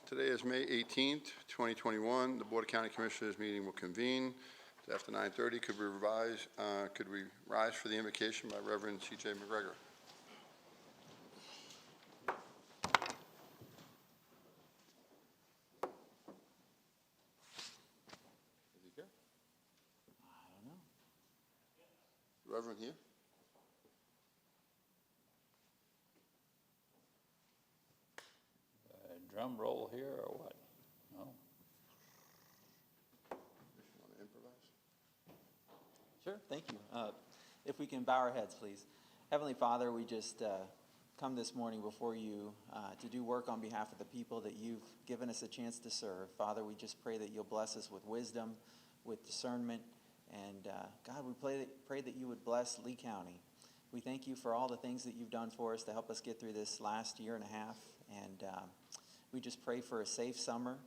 Today is May 18th, 2021. The Board of County Commissioners meeting will convene. It's after 9:30. Could we rise for the invocation by Reverend C.J. McGregor? Is he here? I don't know. Reverend here? Drum roll here or what? No. You want to improvise? Sure, thank you. If we can bow our heads, please. Heavenly Father, we just come this morning before you to do work on behalf of the people that you've given us a chance to serve. Father, we just pray that you'll bless us with wisdom, with discernment, and God, we pray that you would bless Lee County. We thank you for all the things that you've done for us to help us get through this last year and a half, and we just pray for a safe summer,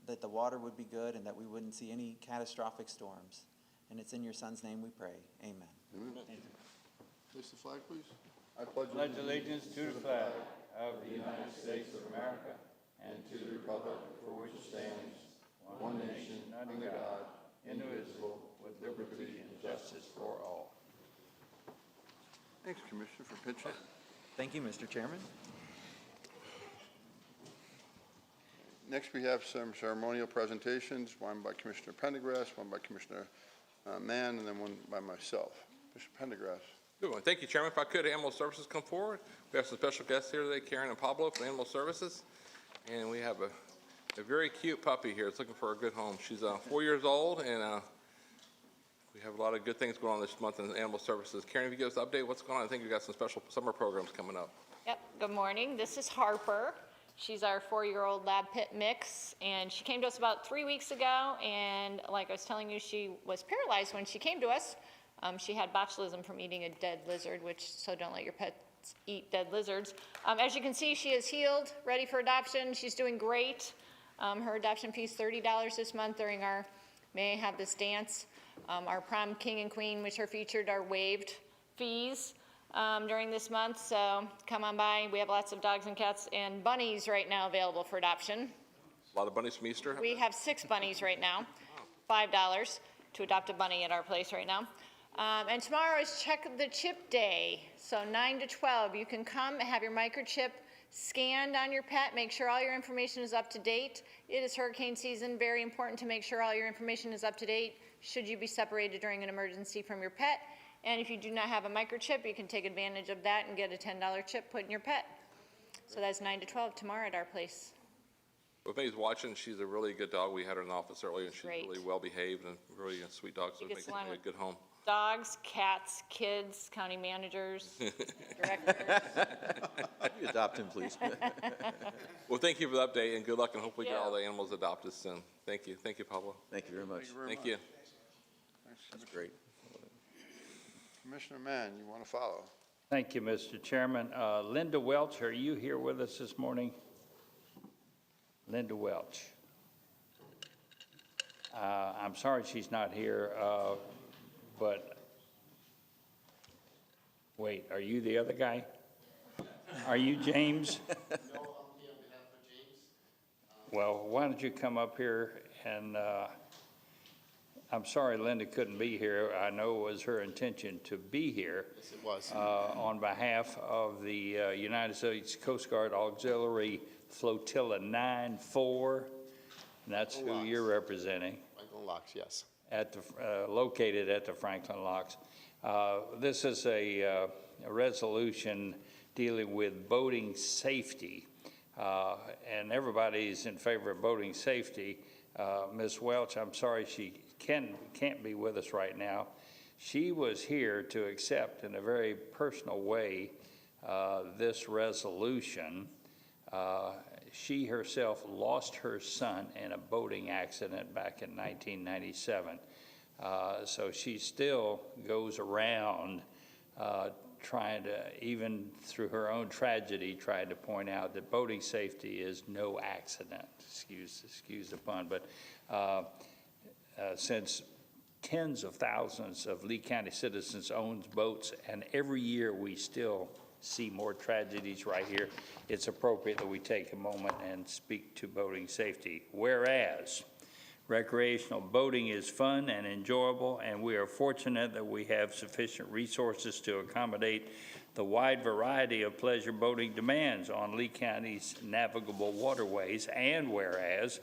that the water would be good, and that we wouldn't see any catastrophic storms. And it's in your Son's name we pray. Amen. Amen. Place the flag, please. I Pledge allegiance to the flag of the United States of America and to the republic for which it stands, one nation, under God, indivisible, with liberty and justice for all. Thanks, Commissioner, for pitching. Thank you, Mr. Chairman. Next, we have some ceremonial presentations, one by Commissioner Pendergrass, one by Commissioner Mann, and then one by myself. Mr. Pendergrass. Good one. Thank you, Chairman. If I could, Animal Services come forward. We have some special guests here today, Karen and Pablo from Animal Services. And we have a very cute puppy here. It's looking for a good home. She's 4 years old, and we have a lot of good things going on this month in Animal Services. Karen, if you give us an update, what's going on? I think we've got some special summer programs coming up. Yep, good morning. This is Harper. She's our 4-year-old lab pit mix, and she came to us about 3 weeks ago, and like I was telling you, she was paralyzed when she came to us. She had botulism from eating a dead lizard, so don't let your pets eat dead lizards. As you can see, she is healed, ready for adoption. She's doing great. Her adoption fee is $30 this month during our May I Have This Dance. Our prom king and queen, which are featured, are waived fees during this month, so come on by. We have lots of dogs and cats and bunnies right now available for adoption. A lot of bunnies from Easter. We have 6 bunnies right now, $5 to adopt a bunny at our place right now. And tomorrow is Check the Chip Day, so 9 to 12. You can come and have your microchip scanned on your pet, make sure all your information is up to date. It is hurricane season, very important to make sure all your information is up to date should you be separated during an emergency from your pet. And if you do not have a microchip, you can take advantage of that and get a $10 chip put in your pet. So that's 9 to 12 tomorrow at our place. If anybody's watching, she's a really good dog. We had her in the office earlier, and she's Great. really well behaved and really a sweet dog, so it gets makes along it a with good home. Dogs, cats, kids, county managers, directors. You adopt him, please. Well, thank you for the update, and good luck, and hopefully get all the animals adopted soon. Thank you. Thank you, Pablo. Thank you very much. Thank you. That's great. Commissioner Mann, you want to follow? Thank you, Mr. Chairman. Linda Welch, are you here with us this morning? Linda Welch. I'm sorry she's not here, but wait, are you the other guy? Are you James? No, I'm here on behalf of James. Well, why don't you come up here and I'm sorry Linda couldn't be here. I know it was her intention to be here. Yes, it was. On behalf of the United States Coast Guard Auxiliary Flotilla 9-4, and that's who Locks. you're representing. Franklin Locks, yes. At the, located at the Franklin Locks. This is a resolution dealing with boating safety, and everybody's in favor of boating safety. Ms. Welch, I'm sorry she can't be with us right now. She was here to accept in a very personal way this resolution. She herself lost her son in a boating accident back in 1997. So she still goes around trying to, even through her own tragedy, trying to point out that boating safety is no accident. Excuse the pun, but since tens of thousands of Lee County citizens owns boats, and every year we still see more tragedies right here, it's appropriate that we take a moment and speak to boating safety. Whereas recreational boating is fun and enjoyable, and we are fortunate that we have sufficient resources to accommodate the wide variety of pleasure boating demands on Lee County's navigable waterways. And whereas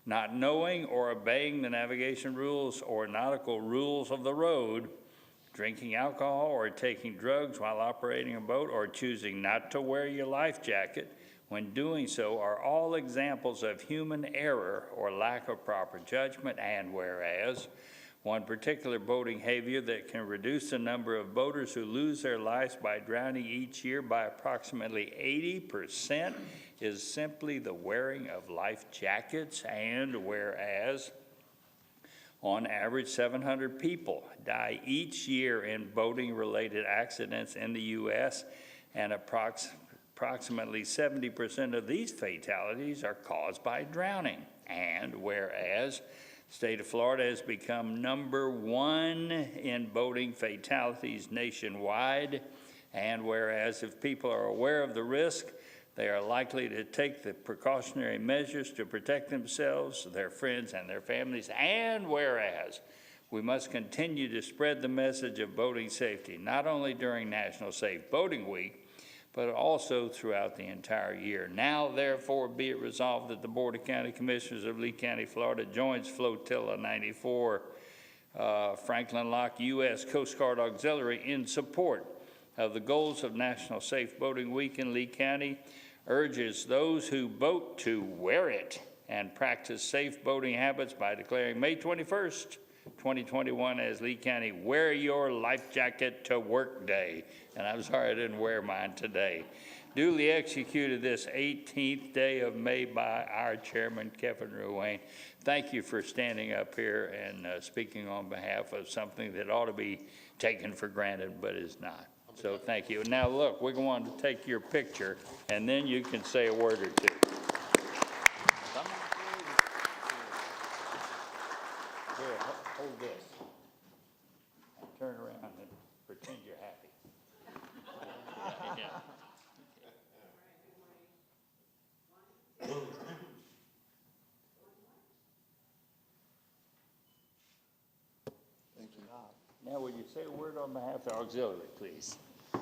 not knowing or obeying the navigation rules or nautical rules of the road, drinking alcohol or taking drugs while operating a boat, or choosing not to wear your life jacket when doing so are all examples of human error or lack of proper judgment. And whereas one particular boating behavior that can reduce the number of boaters who lose their lives by drowning each year by approximately 80% is simply the wearing of life jackets. And whereas on average 700 people die each year in boating-related accidents in the U.S., and approximately 70% of these fatalities are caused by drowning. And whereas state of Florida has become #1 in boating fatalities nationwide, and whereas if people are aware of the risk, they are likely to take the precautionary measures to protect themselves, their friends, and their families. And whereas we must continue to spread the message of boating safety, not only during National Safe Boating Week, but also throughout the entire year. Now, therefore, be it resolved that the Board of County Commissioners of Lee County, Florida joins Flotilla 94, Franklin Lock U.S. Coast Guard Auxiliary in support of the goals of National Safe Boating Week in Lee County, urges those who boat to wear it and practice safe boating habits by declaring May 21st, 2021 as Lee County Wear Your Life Jacket to Work Day. And I'm sorry I didn't wear mine today. Duly executed this 18th day of May by our chairman, Kevin Ruane. Thank you for standing up here and speaking on behalf of something that ought to be taken for granted, but is not. So thank you. Now look, we're going to take your picture, and then you can say a word or two. Here, hold this. Turn around and pretend you're happy. Yeah. Thank you. Now, would you say a word on behalf of the auxiliary, please? On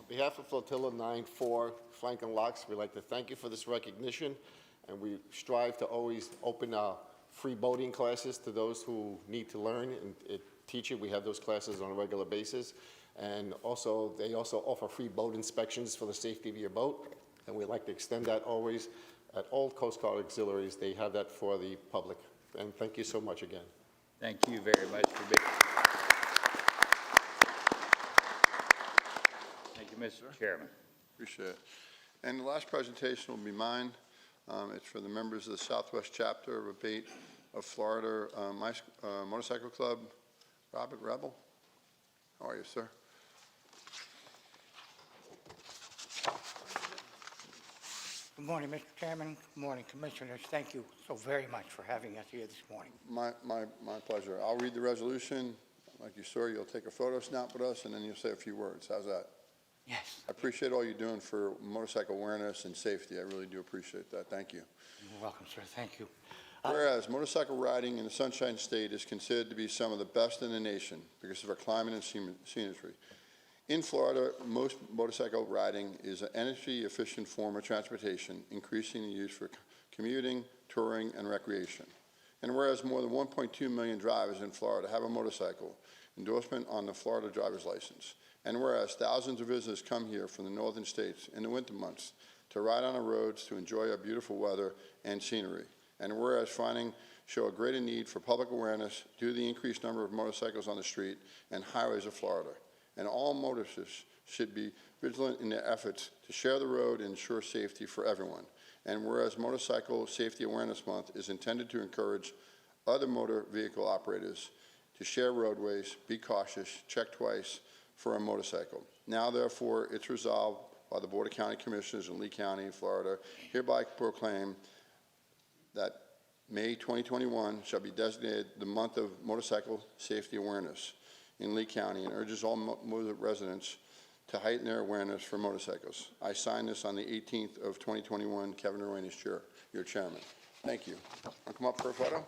behalf of Flotilla 94, Franklin Locks, we'd like to thank you for this recognition, and we strive to always open free boating classes to those who need to learn and teach it. We have those classes on a regular basis, and also they also offer free boat inspections for the safety of your boat, and we'd like to extend that always at all Coast Guard auxiliaries. They have that for the public, and thank you so much again. Thank you very much for being here. Thank you, Mr. Chairman. Appreciate it. And the last presentation will be mine. It's for the members of the Southwest Chapter of ABATE of Florida Motorcycle Club. Robert Rebel, how are you, sir? Good morning, Mr. Chairman. Good morning, Commissioners. Thank you so very much for having us here this morning. My pleasure. I'll read the resolution. Like you saw, you'll take a photo snap with us, and then you'll say a few words. How's that? Yes. I appreciate all you're doing for motorcycle awareness and safety. I really do appreciate that. Thank you. You're welcome, sir. Thank you. Whereas motorcycle riding in the Sunshine State is considered to be some of the best in the nation because of our climate and scenery. In Florida, most motorcycle riding is an energy-efficient form of transportation, increasing the use for commuting, touring, and recreation. And whereas more than 1.2 million drivers in Florida have a motorcycle, endorsement on the Florida driver's license. And whereas thousands of visitors come here from the northern states in the winter months to ride on the roads to enjoy our beautiful weather and scenery. And whereas finding show a greater need for public awareness due to the increased number of motorcycles on the street and highways of Florida. And all motorists should be vigilant in their efforts to share the road and ensure safety for everyone. And whereas Motorcycle Safety Awareness Month is intended to encourage other motor vehicle operators to share roadways, be cautious, check twice for a motorcycle. Now, therefore, it's resolved by the Board of County Commissioners in Lee County, Florida, hereby proclaim that May 2021 shall be designated the month of motorcycle safety awareness in Lee County, and urges all motor residents to heighten their awareness for motorcycles. I signed this on the 18th of 2021. Kevin Rowan is your chairman. Thank you. Want to come up for a photo?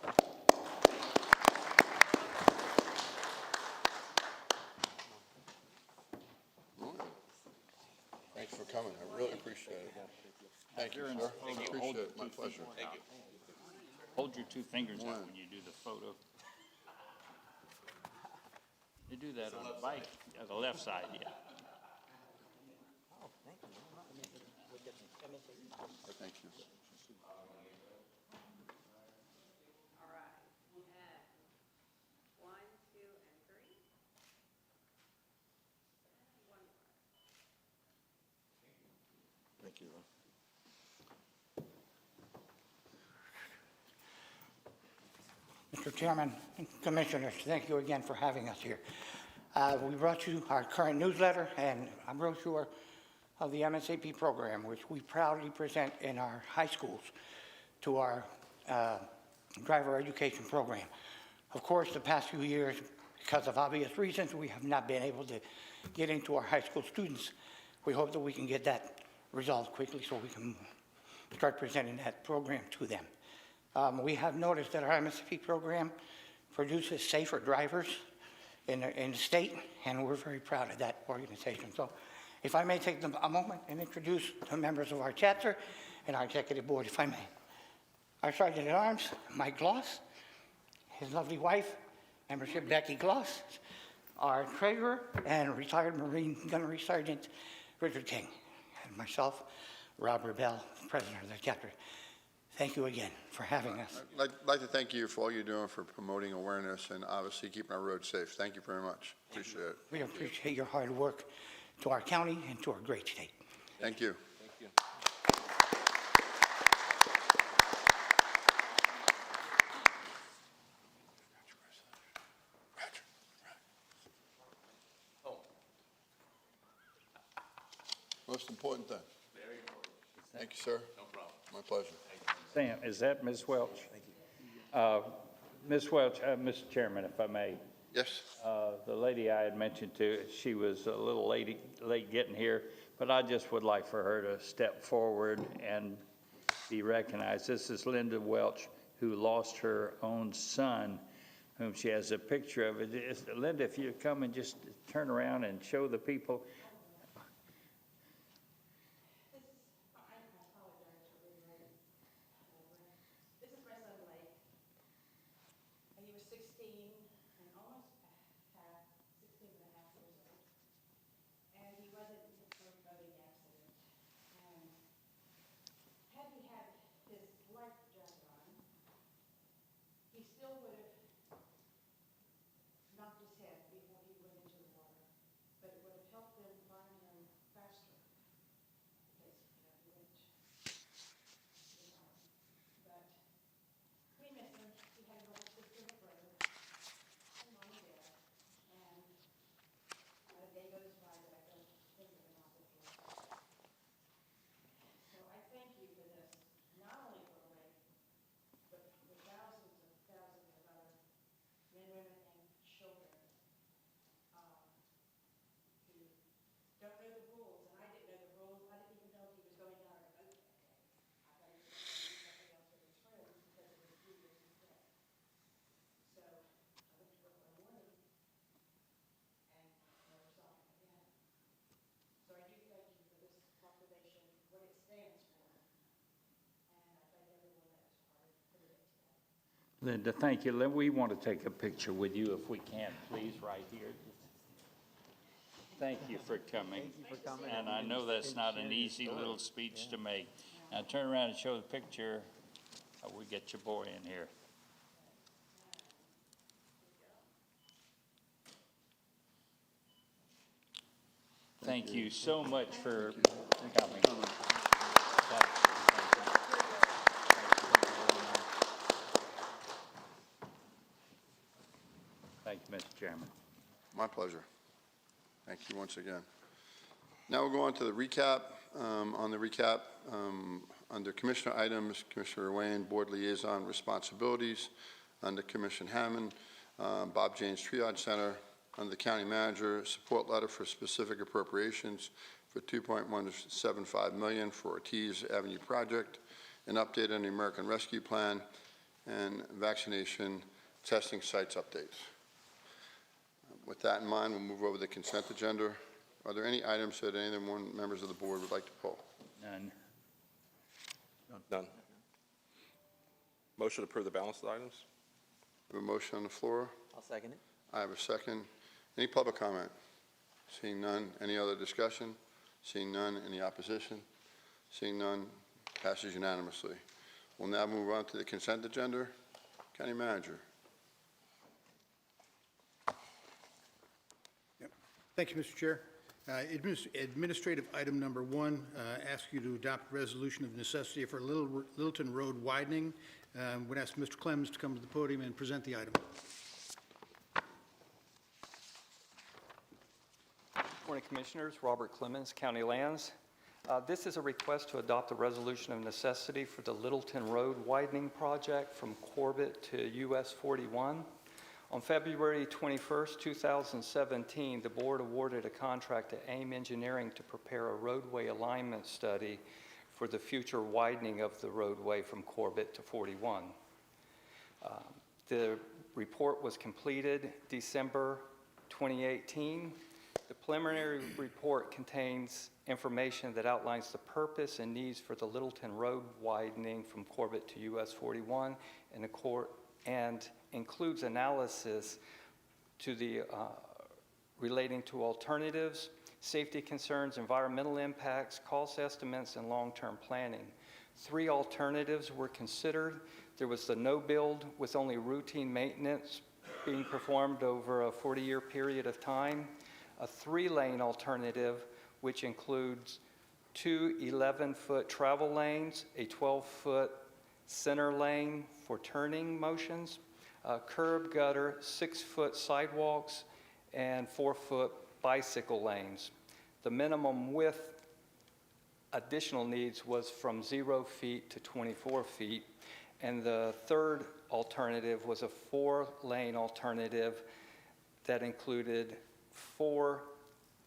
Thanks for coming. I really appreciate it. Thank you, sir. Appreciate it. My pleasure. Thank you. Hold your two fingers out when you do the photo. You do that on the bike, the left side, yeah. Oh, thank you. Thank you. All right, we have 1, 2, and 3. One more. Thank you. Mr. Chairman and Commissioners, thank you again for having us here. We brought you our current newsletter and a brochure of the MSAP program, which we proudly present in our high schools to our driver education program. Of course, the past few years, because of obvious reasons, we have not been able to get into our high school students. We hope that we can get that resolved quickly so we can start presenting that program to them. We have noticed that our MSP program produces safer drivers in the state, and we're very proud of that organization. So if I may take a moment and introduce the members of our chapter and our executive board, if I may. Our Sergeant at Arms, Mike Gloss, his lovely wife, membership Becky Gloss, our treasurer and retired Marine Gunnery Sergeant Richard King, and myself, Rob Rebell, president of the chapter. Thank you again for having us. I'd like to thank you for all you're doing for promoting awareness and obviously keeping our roads safe. Thank you very much. Appreciate it. We appreciate your hard work to our county and to our great state. Thank you. Thank you. Most important thing. Very important. Thank you, sir. No problem. My pleasure. Sam, is that Ms. Welch? Thank you. Ms. Welch, Mr. Chairman, if I may, Yes. the lady I had mentioned to, she was a little late getting here, but I just would like for her to step forward and be recognized. This is Linda Welch, who lost her own son, whom she has a picture of. Linda, if you come and just turn around and show the people. This is my son Blake. He was 16 and almost 16 and a half years old. And he wasn't in a boating accident. And had he had his life jacket on, he still would have knocked his head before he went into the water. But it would have helped them find him faster. Because, he went, but we miss him. He had an older sister and a brother, and mom and dad. And not a day goes by that I don't think of him off the floor. So I thank you for this, not only for Blake, but for thousands of other men, women, and children who don't know the rules. And I didn't know the rules. I didn't even know if he was going out on a boat that day. I thought he was going to do something else with his friends because it was 3 years his day. So I went to work one morning and never saw him again. So I do thank you for this proclamation, what it stands for. And I thank everyone that was part of it today. Linda, thank you. We want to take a picture with you if we can, please, right here. Thank you for coming. Thank you for coming. And I know that's not an easy little speech to make. Now turn around and show the picture. We get your boy in here. Thank you so much for coming. Thank you, Mr. Chairman. My pleasure. Thank you once again. Now we'll go on to the recap. On the recap, under Commissioner items, Commissioner Wayne, Board Liaison Responsibilities. Under Commissioner Hammond, Bob James Triage Center. under the county manager, support letter for specific appropriations for $2.175 million for Ortiz Avenue project, an update on the American Rescue Plan, and vaccination testing sites updates. With that in mind, we'll move over to the consent agenda. Are there any items that any of the members of the board would like to pull? None. None. Motion to approve the balance of the items? We have a motion on the floor. I'll second it. I have a second. Any public comment? Seeing none. Any other discussion? Seeing none. Any opposition? Seeing none. Passes unanimously. We'll now move on to the consent agenda. County Manager. Thank you, Mr. Chair. Administrative item number 1, ask you to adopt a resolution of necessity for Littleton Road widening. Would ask Mr. Clemmons to come to the podium and present the item. Morning, Commissioners. Robert Clemmons, County Lands. This is a request to adopt a resolution of necessity for the Littleton Road widening project from Corbett to US 41. On February 21st, 2017, the board awarded a contract to AIM Engineering to prepare a roadway alignment study for the future widening of the roadway from Corbett to 41. The report was completed December 2018. The preliminary report contains information that outlines the purpose and needs for the Littleton Road widening from Corbett to US 41 and includes analysis to the relating to alternatives, safety concerns, environmental impacts, cost estimates, and long-term planning. 3 alternatives were considered. There was the no-build with only routine maintenance being performed over a 40-year period of time, a 3-lane alternative, which includes 2 11-foot travel lanes, a 12-foot center lane for turning motions, a curb gutter, 6-foot sidewalks, and 4-foot bicycle lanes. The minimum width additional needs was from 0 feet to 24 feet, and the third alternative was a 4-lane alternative that included 4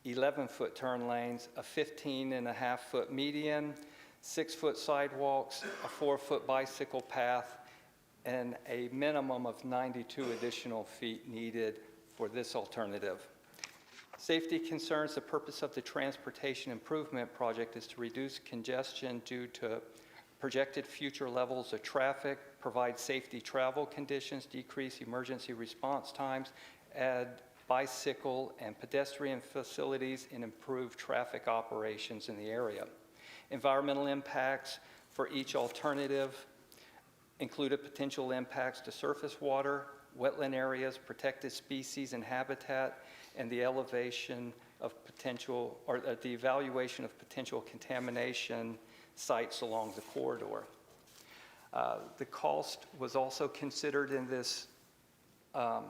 11-foot turn lanes, a 15.5-foot median, 6-foot sidewalks, a 4-foot bicycle path, and a minimum of 92 additional feet needed for this alternative. Safety concerns: the purpose of the transportation improvement project is to reduce congestion due to projected future levels of traffic, provide safety travel conditions, decrease emergency response times, add bicycle and pedestrian facilities, and improve traffic operations in the area. Environmental impacts for each alternative included potential impacts to surface water, wetland areas, protected species and habitat, and the elevation of potential, or the evaluation of potential contamination sites along the corridor. The cost was also considered in this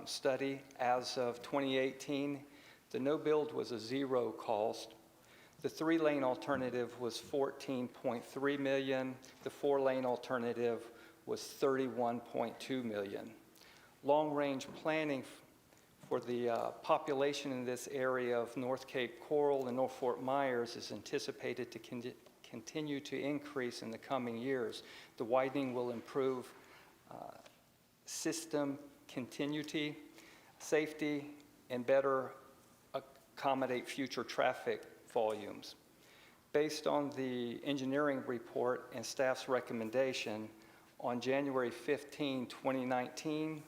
study. As of 2018, the no-build was a 0 cost. The 3-lane alternative was $14.3 million. The 4-lane alternative was $31.2 million. Long-range planning for the population in this area of North Cape Coral and North Fort Myers is anticipated to continue to increase in the coming years. The widening will improve system continuity, safety, and better accommodate future traffic volumes. Based on the engineering report and staff's recommendation, on January 15, 2019,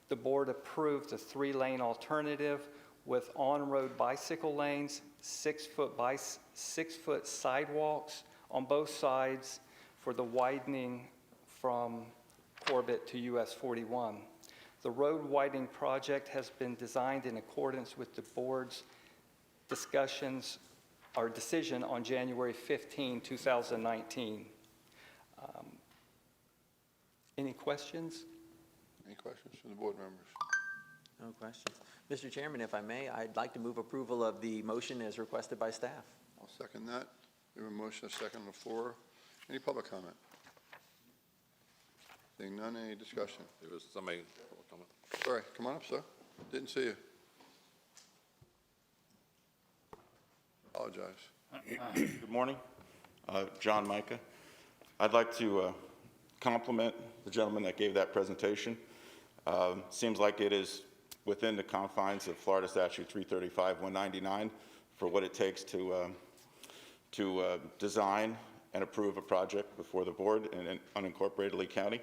the board approved the 3-lane alternative with on-road bicycle lanes, 6-foot sidewalks on both sides for the widening from Corbett to US 41. The road widening project has been designed in accordance with the board's discussions or decision on January 15, 2019. Any questions? Any questions from the board members? No questions. Mr. Chairman, if I may, I'd like to move approval of the motion as requested by staff. I'll second that. We have a motion, a second on the floor. Any public comment? Seeing none, any discussion? There was somebody, comment. Sorry, come on up, sir. Didn't see you. Apologize. Good morning. John Micah. I'd like to compliment the gentleman that gave that presentation. Seems like it is within the confines of Florida Statute 335-199 for what it takes to design and approve a project before the board in unincorporated Lee County.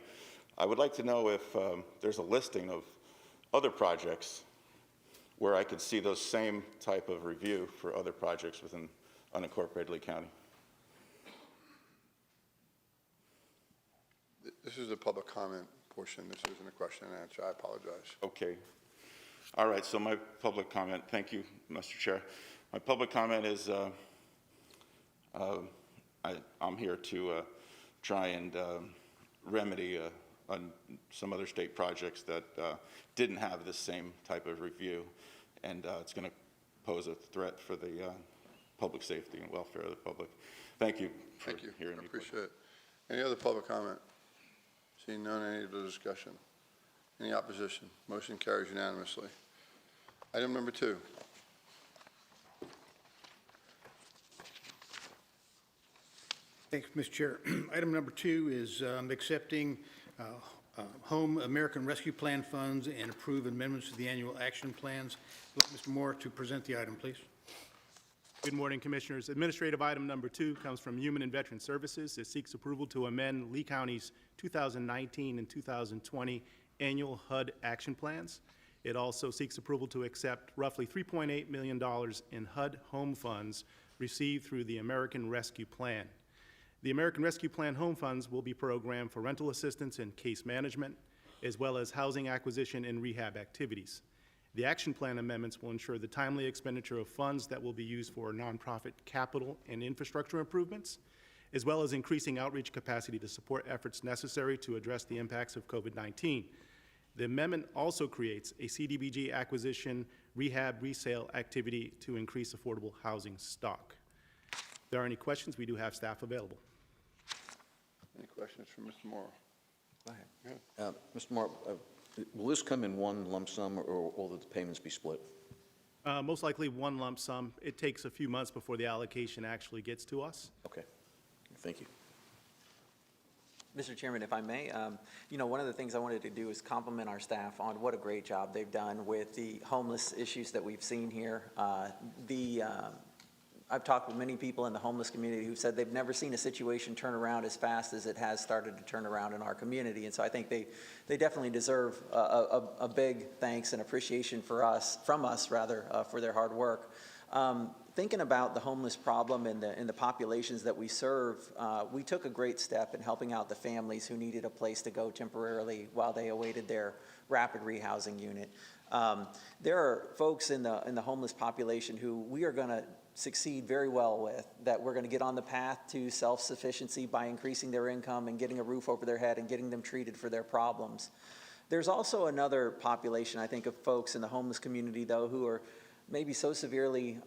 I would like to know if there's a listing of other projects where I could see those same type of review for other projects within unincorporated Lee County. This is a public comment portion. This isn't a question and answer. I apologize. Okay. All right, so my public comment, thank you, Mr. Chair. My public comment is I'm here to try and remedy on some other state projects that didn't have the same type of review, and it's going to pose a threat for the public safety and welfare of the public. Thank you for hearing me. I appreciate it. Any other public comment? Seeing none, any other discussion? Any opposition? Motion carries unanimously. Item number 2. Thanks, Mr. Chair. Item number 2 is accepting Home American Rescue Plan funds and approve amendments to the annual action plans. Mr. Moore to present the item, please. Good morning, Commissioners. Administrative item number 2 comes from Human and Veteran Services. It seeks approval to amend Lee County's 2019 and 2020 annual HUD action plans. It also seeks approval to accept roughly $3.8 million in HUD home funds received through the American Rescue Plan. The American Rescue Plan home funds will be programmed for rental assistance and case management, as well as housing acquisition and rehab activities. The action plan amendments will ensure the timely expenditure of funds that will be used for nonprofit capital and infrastructure improvements, as well as increasing outreach capacity to support efforts necessary to address the impacts of COVID-19. The amendment also creates a CDBG acquisition, rehab, resale activity to increase affordable housing stock. If there are any questions, we do have staff available. Any questions for Mr. Morrow? Go ahead. Mr. Moore, will this come in one lump sum, or will the payments be split? Most likely one lump sum. It takes a few months before the allocation actually gets to us. Okay. Thank you. Mr. Chairman, if I may, one of the things I wanted to do is compliment our staff on what a great job they've done with the homeless issues that we've seen here. I've talked with many people in the homeless community who said they've never seen a situation turn around as fast as it has started to turn around in our community. And so I think they definitely deserve a big thanks and appreciation from us for their hard work. Thinking about the homeless problem and the populations that we serve, we took a great step in helping out the families who needed a place to go temporarily while they awaited their rapid rehousing unit. There are folks in the homeless population who we are going to succeed very well with, that we're going to get on the path to self-sufficiency by increasing their income and getting a roof over their head and getting them treated for their problems. There's also another population, I think, of folks in the homeless community, though, who are maybe so severely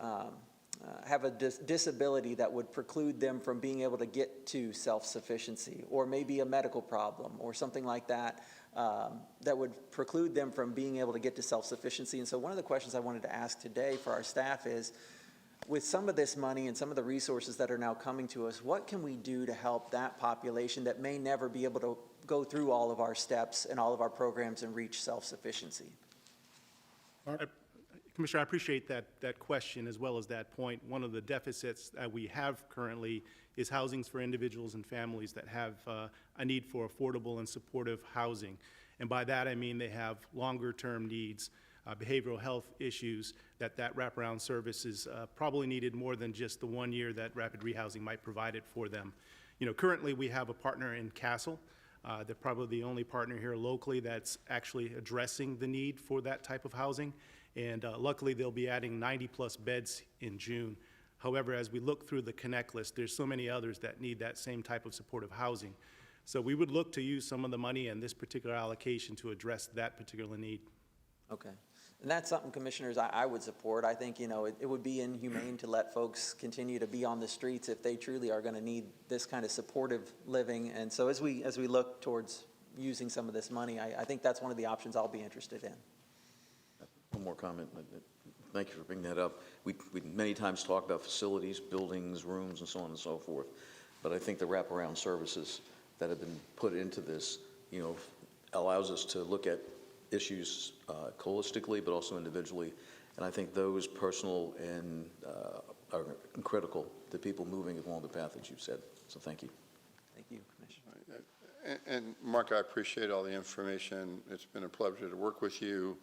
have a disability that would preclude them from being able to get to self-sufficiency, or maybe a medical problem or something like that, that would preclude them from being able to get to self-sufficiency. And so one of the questions I wanted to ask today for our staff is, with some of this money and some of the resources that are now coming to us, what can we do to help that population that may never be able to go through all of our steps and all of our programs and reach self-sufficiency? Commissioner, I appreciate that question as well as that point. One of the deficits that we have currently is housings for individuals and families that have a need for affordable and supportive housing. And by that I mean they have longer-term needs, behavioral health issues, that wraparound service is probably needed more than just the 1 year that rapid rehousing might provide it for them. Currently we have a partner in Castle. They're probably the only partner here locally that's actually addressing the need for that type of housing. And luckily they'll be adding 90+ beds in June. However, as we look through the Connect list, there's so many others that need that same type of supportive housing. So we would look to use some of the money in this particular allocation to address that particular need. Okay. And that's something, Commissioners, I would support. I think, it would be inhumane to let folks continue to be on the streets if they truly are going to need this kind of supportive living. And so as we look towards using some of this money, I think that's one of the options I'll be interested in. One more comment. thank you for bringing that up. We many times talk about facilities, buildings, rooms, and so on and so forth. But I think the wraparound services that have been put into this, allows us to look at issues holistically, but also individually. And I think those personal and are critical to people moving along the path that you've said. So thank you. Thank you, Commissioner. And Mark, I appreciate all the information. It's been a pleasure to work with you.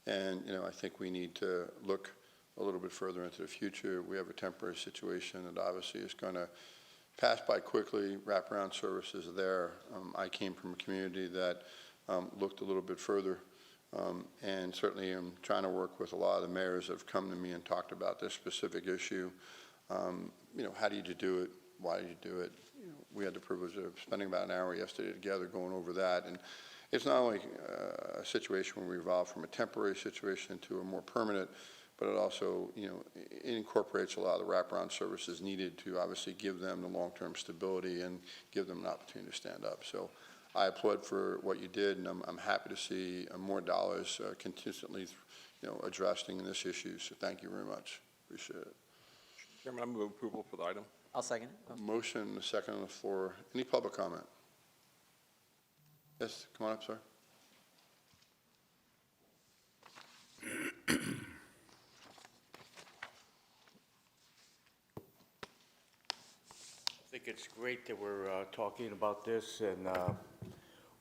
And, I think we need to look a little bit further into the future. We have a temporary situation that obviously is going to pass by quickly. Wraparound services are there. I came from a community that looked a little bit further. And certainly I'm trying to work with a lot of the mayors that have come to me and talked about this specific issue. How did you do it? Why did you do it? We had the privilege of spending about an hour yesterday together going over that. And it's not only a situation where we evolve from a temporary situation to a more permanent, but it also, it incorporates a lot of the wraparound services needed to obviously give them the long-term stability and give them an opportunity to stand up. So I applaud for what you did, and I'm happy to see more dollars consistently, addressing this issue. So thank you very much. Appreciate it. Chairman, I move approval for the item. I'll second it. Motion and a second on the floor. Any public comment? Yes, come on up, sir. I think it's great that we're talking about this, and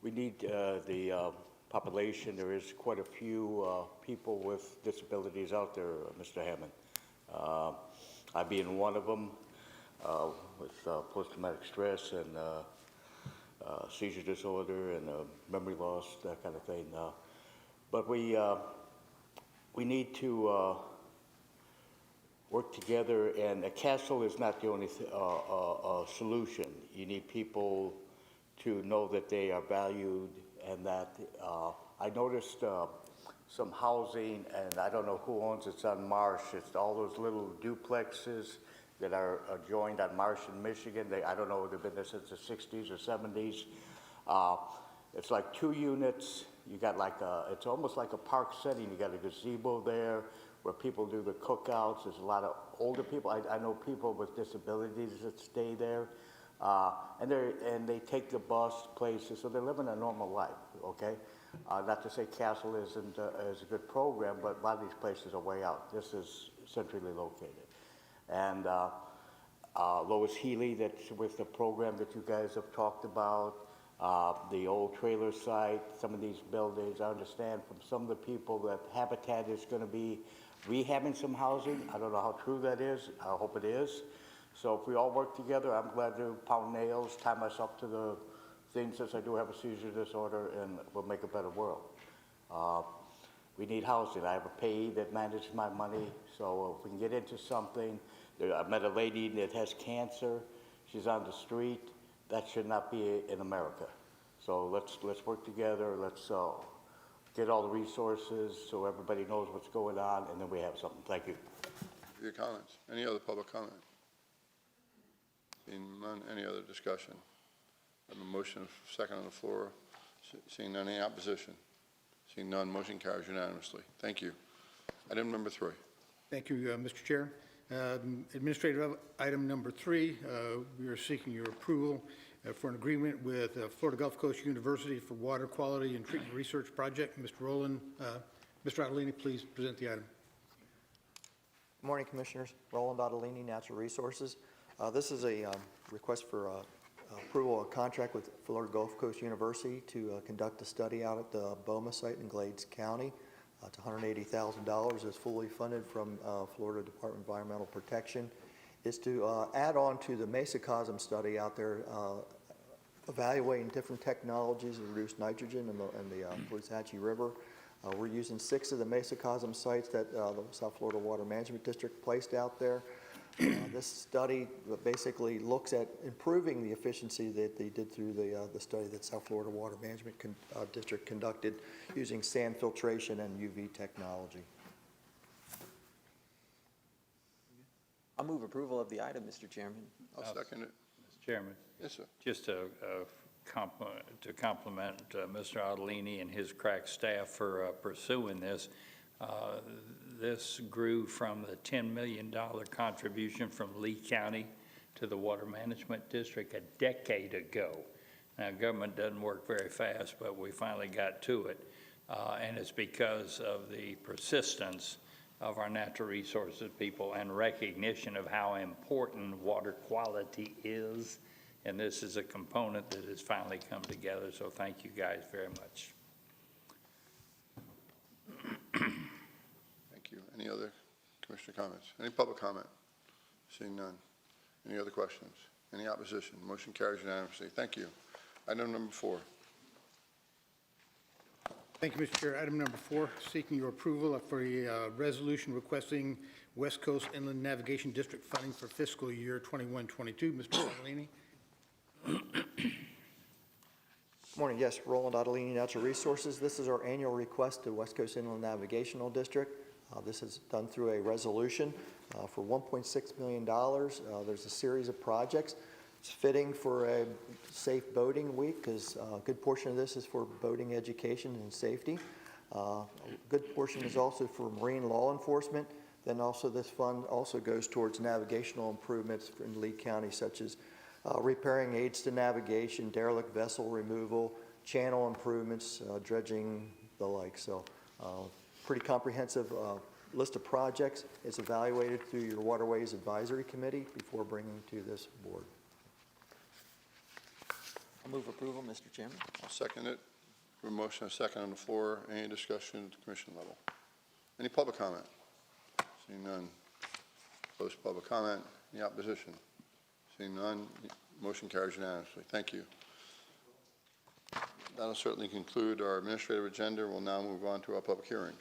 we need the population. There is quite a few people with disabilities out there, Mr. Hammond. I being one of them, with post-traumatic stress and seizure disorder and memory loss, that kind of thing. But we need to work together, and a castle is not the only solution. You need people to know that they are valued, and that I noticed some housing, and I don't know who owns it. It's on Marsh. It's all those little duplexes that are joined on Marsh in Michigan. I don't know, they've been there since the 60s or 70s. It's like 2 units. You got it's almost like a park setting. You got a gazebo there where people do the cookouts. There's a lot of older people. I know people with disabilities that stay there. And they take the bus places, so they're living a normal life, okay? Not to say Castle isn't is a good program, but a lot of these places are way out. This is centrally located. And Lois Healy, that's with the program that you guys have talked about, the old trailer site, some of these buildings. I understand from some of the people that Habitat is going to be rehabbing some housing. I don't know how true that is. I hope it is. So if we all work together, I'm glad to pound nails, tie myself to the thing, since I do have a seizure disorder, and we'll make a better world. We need housing. I have a payee that manages my money, so if we can get into something. I met a lady that has cancer. She's on the street. That should not be in America. So let's work together. Let's get all the resources so everybody knows what's going on, and then we have something. Thank you. Your comments. Any other public comment? Seeing none, any other discussion? I have a motion, second on the floor. Seeing none, any opposition? Seeing none, motion carries unanimously. Thank you. Item number 3. Thank you, Mr. Chair. Administrative item number 3, we are seeking your approval for an agreement with Florida Gulf Coast University for Water Quality and Treatment Research Project. Mr. Ottolini, please present the item. Good morning, Commissioners. Roland Ottolini, Natural Resources. This is a request for approval of a contract with Florida Gulf Coast University to conduct a study out at the BOMA site in Glades County. It's $180,000. It's fully funded from Florida Department of Environmental Protection. It's to add on to the Mesocosm study out there, evaluating different technologies to reduce nitrogen in the Waxahachie River. We're using 6 of the Mesocosm sites that the South Florida Water Management District placed out there. This study basically looks at improving the efficiency that they did through the study that South Florida Water Management District conducted using sand filtration and UV technology. I'll move approval of the item, Mr. Chairman. I'll second it. Mr. Chairman. Yes, sir. Just to compliment Mr. Ottolini and his crack staff for pursuing this. this grew from the $10 million contribution from Lee County to the Water Management District a decade ago. Now, government doesn't work very fast, but we finally got to it. And it's because of the persistence of our natural resources people and recognition of how important water quality is. And this is a component that has finally come together, so thank you guys very much. Thank you. Any other commissioner comments? Any public comment? Seeing none. Any other questions? Any opposition? Motion carries unanimously. Thank you. Item number 4. Thank you, Mr. Chair. Item number 4, seeking your approval for a resolution requesting West Coast Inland Navigation District funding for fiscal year 21-22. Mr. Cavallini? Morning, yes, Roland Ottolini, Natural Resources. This is our annual request to West Coast Inland Navigational District. This is done through a resolution for $1.6 million. There's a series of projects. It's fitting for a safe boating week because a good portion of this is for boating education and safety. A good portion is also for marine law enforcement. Then also this fund also goes towards navigational improvements in Lee County, such as repairing aids to navigation, derelict vessel removal, channel improvements, dredging, the like. So pretty comprehensive list of projects. It's evaluated through your Waterways Advisory Committee before bringing to this board. I'll move approval, Mr. Chairman. I'll second it. We have a motion and a second on the floor. Any discussion at the commission level? Any public comment? Seeing none. Close public comment. Any opposition? Seeing none. Motion carries unanimously. Thank you. That'll certainly conclude our administrative agenda. We'll now move on to our public hearings.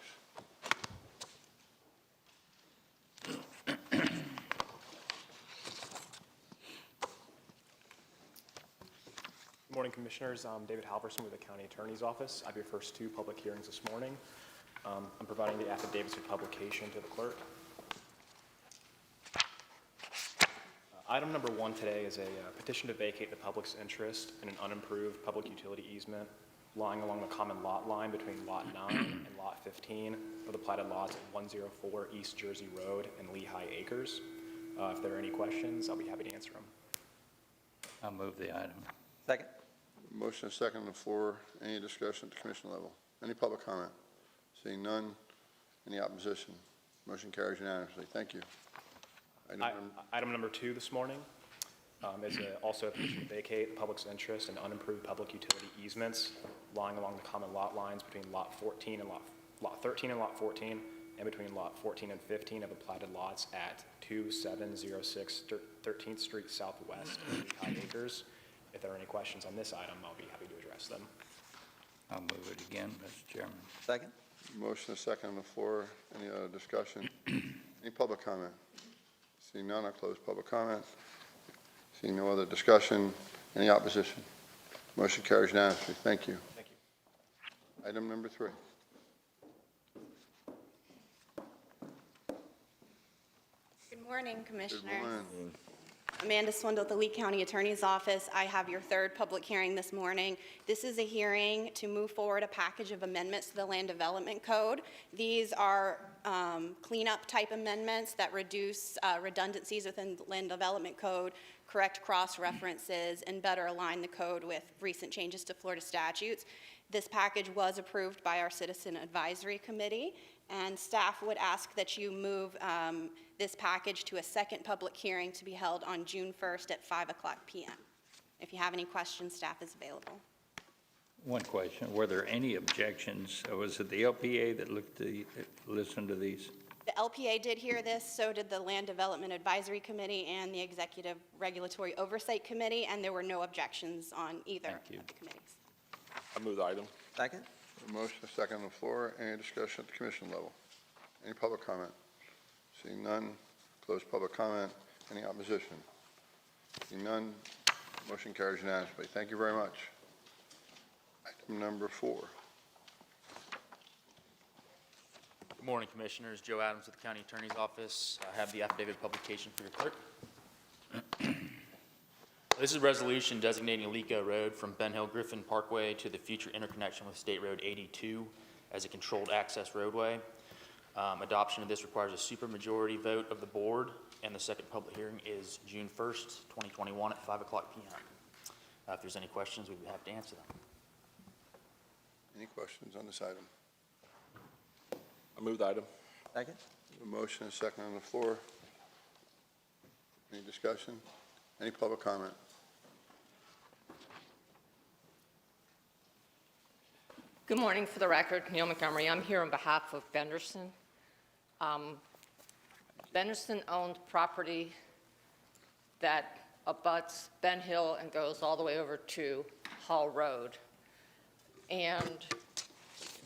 Good morning, Commissioners. I'm David Halverson with the County Attorney's Office. I have your first 2 public hearings this morning. I'm providing the affidavits of publication to the clerk. Item number 1 today is a petition to vacate the public's interest in an unimproved public utility easement lying along the common lot line between Lot 9 and Lot 15 for the platted lots at 104 East Jersey Road and Lehigh Acres. If there are any questions, I'll be happy to answer them. I'll move the item. Second. Motion and second on the floor. Any discussion at the commission level? Any public comment? Seeing none. Any opposition? Motion carries unanimously. Thank you. Item number 2 this morning is also a petition to vacate the public's interest in unimproved public utility easements lying along the common lot lines between Lot 14 and Lot 13 and Lot 14 and between Lot 14 and 15 of the platted lots at 2706 13th Street Southwest, Lehigh Acres. If there are any questions on this item, I'll be happy to address them. I'll move it again, Mr. Chairman. Second. Motion and second on the floor. Any other discussion? Any public comment? Seeing none, I'll close public comment. Seeing no other discussion, any opposition? Motion carries unanimously. Thank you. Thank you. Item number 3. Good morning, Commissioners. Good morning. Amanda Swindle at the Lee County Attorney's Office. I have your 3rd public hearing this morning. This is a hearing to move forward a package of amendments to the Land Development Code. These are cleanup type amendments that reduce redundancies within the Land Development Code, correct cross-references, and better align the code with recent changes to Florida statutes. This package was approved by our Citizen Advisory Committee, and staff would ask that you move this package to a 2nd public hearing to be held on June 1st at 5:00 p.m. If you have any questions, staff is available. One question, were there any objections? Was it the LPA that listened to these? The LPA did hear this, so did the Land Development Advisory Committee and the Executive Regulatory Oversight Committee, and there were no objections on either of the committees. I move the item. Second. A motion and second on the floor. Any discussion at the commission level? Any public comment? Seeing none, close public comment. Any opposition? Seeing none, motion carries unanimously. Thank you very much. Item number 4. Good morning, Commissioners. Joe Adams with the County Attorney's Office. I have the affidavit of publication for your clerk. This is a resolution designating Alico Road from Ben Hill Griffin Parkway to the future interconnection with State Road 82 as a controlled access roadway. Adoption of this requires a supermajority vote of the board, and the second public hearing is June 1st, 2021 at 5 o'clock p.m. If there's any questions, we'd be happy to answer them. Any questions on this item? I move the item. Second? A motion and a second on the floor. Any discussion? Any public comment? Good morning. For the record, Neil Montgomery. I'm here on behalf of Benderson. Benderson owned property that abuts Ben Hill and goes all the way over to Hall Road. And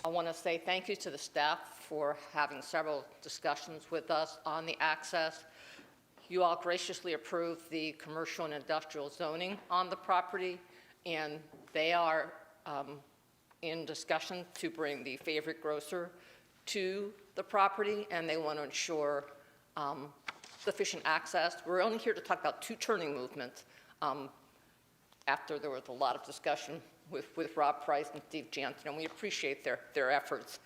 I want to say thank you to the staff for having several discussions with us on the access. You all graciously approved the commercial and industrial zoning on the property, and they are in discussion to bring the favorite grocer to the property, and they want to ensure sufficient access. We're only here to talk about two turning movements after there was a lot of discussion with Rob Price and Steve Jansen, and we appreciate their efforts.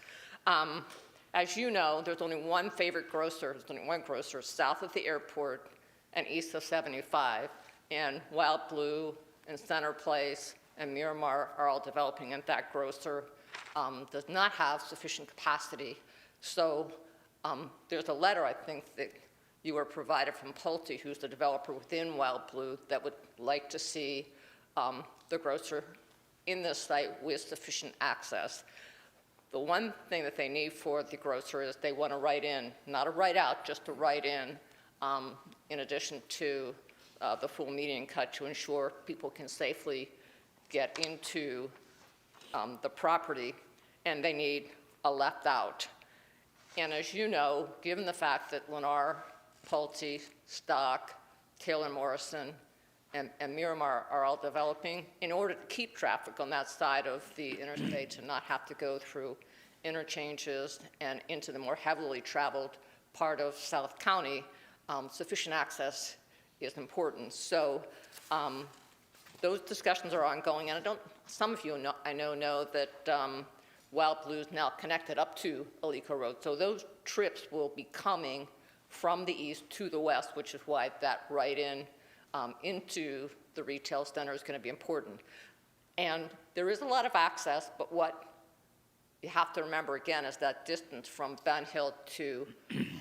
As you know, there's only one favorite grocer, there's only one grocer south of the airport and east of 75, and Wild Blue and Center Place and Miramar are all developing, and that grocer does not have sufficient capacity. So there's a letter, I think, that you were provided from Pulte, who's the developer within Wild Blue, that would like to see the grocer in this site with sufficient access. The one thing that they need for the grocer is they want to write in, not a write out, just a write in addition to the full median cut to ensure people can safely get into the property, and they need a left out. And as you know, given the fact that Lennar, Pulte, Stock, Taylor Morrison, and Miramar are all developing, in order to keep traffic on that side of the interstate to not have to go through interchanges and into the more heavily traveled part of South County, sufficient access is important. So those discussions are ongoing, and some of you I know that Wild Blue is now connected up to Alico Road. So those trips will be coming from the east to the west, which is why that right-in into the retail center is going to be important. And there is a lot of access, but what you have to remember again is that distance from Ben Hill to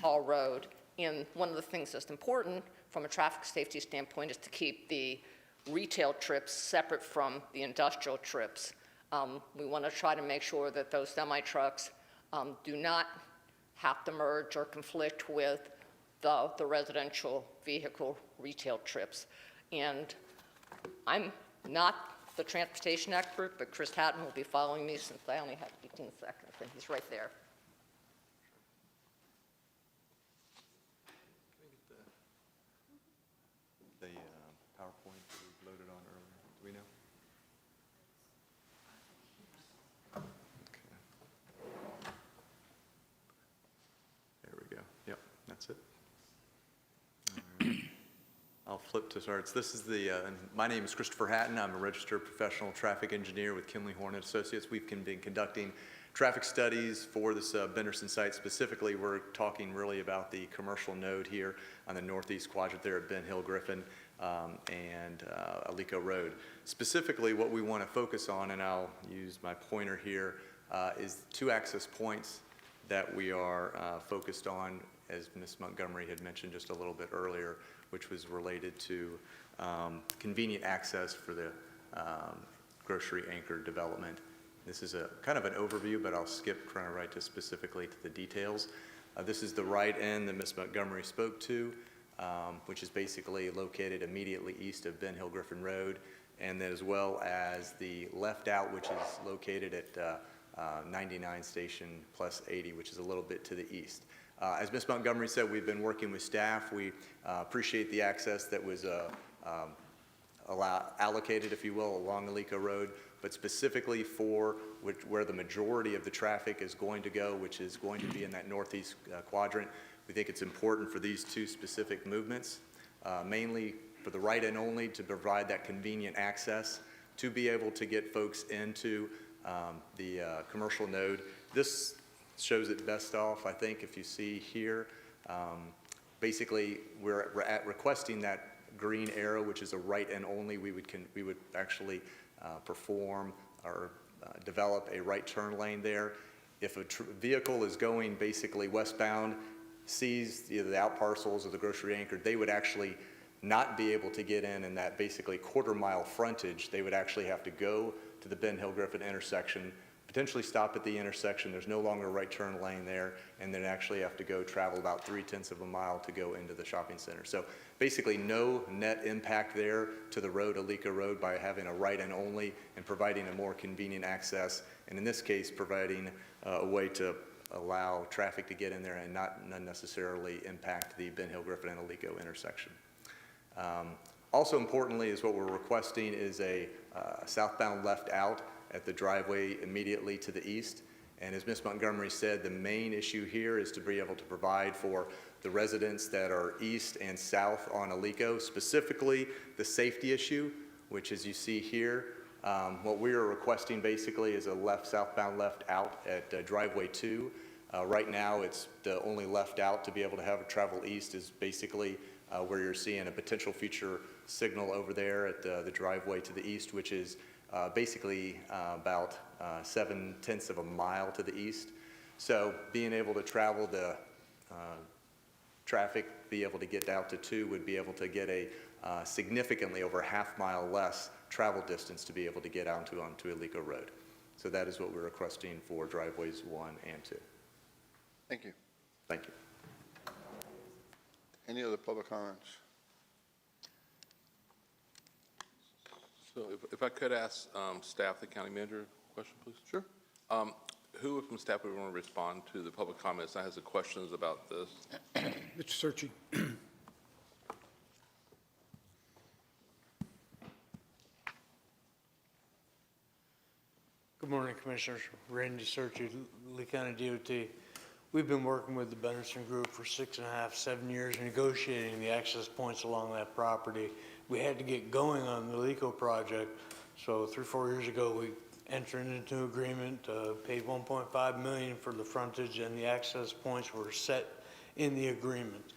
Hall Road. And one of the things that's important from a traffic safety standpoint is to keep the retail trips separate from the industrial trips. We want to try to make sure that those semi-trucks do not have to merge or conflict with the residential vehicle retail trips. And I'm not the transportation expert, but Chris Hatton will be following me since I only have 18 seconds, and he's right there. The PowerPoint that we loaded on earlier, do we know? Okay. There we go. Yep, that's it. All right. I'll flip to starts. This is my name is Christopher Hatton. I'm a registered professional traffic engineer with Kinley Hornet Associates. We've been conducting traffic studies for this Benderson site. Specifically, we're talking really about the commercial node here on the northeast quadrant there at Ben Hill Griffin and Alico Road. Specifically, what we want to focus on, and I'll use my pointer here, is two access points that we are focused on, as Ms. Montgomery had mentioned just a little bit earlier, which was related to convenient access for the grocery anchor development. This is a kind of an overview, but I'll skip trying to write to specifically to the details. This is the right end that Ms. Montgomery spoke to, which is basically located immediately east of Ben Hill Griffin Road, and then as well as the left out, which is located at 99 Station plus 80, which is a little bit to the east. As Ms. Montgomery said, we've been working with staff. We appreciate the access that was allocated, if you will, along Alico Road, but specifically for where the majority of the traffic is going to go, which is going to be in that northeast quadrant. We think it's important for these two specific movements, mainly for the right end only, to provide that convenient access to be able to get folks into the commercial node. This shows it best off, I think, if you see here. Basically, we're requesting that green arrow, which is a right and only. We would actually perform or develop a right turn lane there. If a vehicle is going basically westbound, sees either the out parcels or the grocery anchor, they would actually not be able to get in that basically quarter-mile frontage. They would actually have to go to the Ben Hill Griffin intersection, potentially stop at the intersection. There's no longer a right turn lane there, and then actually have to go travel about 3/10 of a mile to go into the shopping center. So basically no net impact there to the road, Alico Road, by having a right and only and providing a more convenient access, and in this case, providing a way to allow traffic to get in there and not necessarily impact the Ben Hill Griffin and Alico intersection. Also importantly is what we're requesting is a southbound left out at the driveway immediately to the east. And as Ms. Montgomery said, the main issue here is to be able to provide for the residents that are east and south on Alico, specifically the safety issue, which as you see here, what we are requesting basically is a southbound left out at driveway 2. Right now, it's the only left out to be able to have a travel east is basically where you're seeing a potential future signal over there at the driveway to the east, which is basically about 7/10 of a mile to the east. So being able to travel the traffic, be able to get out to 2 would be able to get a significantly over half-mile less travel distance to be able to get onto Alico Road. So that is what we're requesting for driveways 1 and 2. Thank you. Thank you. Any other public comments? So if I could ask staff, the county manager, a question, please? Sure. Who from staff would want to respond to the public comments that has the questions about this? Mr. Searchy. Good morning, Commissioners. Randy Searchy, Lee County DOT. We've been working with the Benderson Group for 6.5, 7 years, negotiating the access points along that property. We had to get going on the Alico project, so 3 or 4 years ago, we entered into an agreement, paid $1.5 million for the frontage, and the access points were set in the agreement.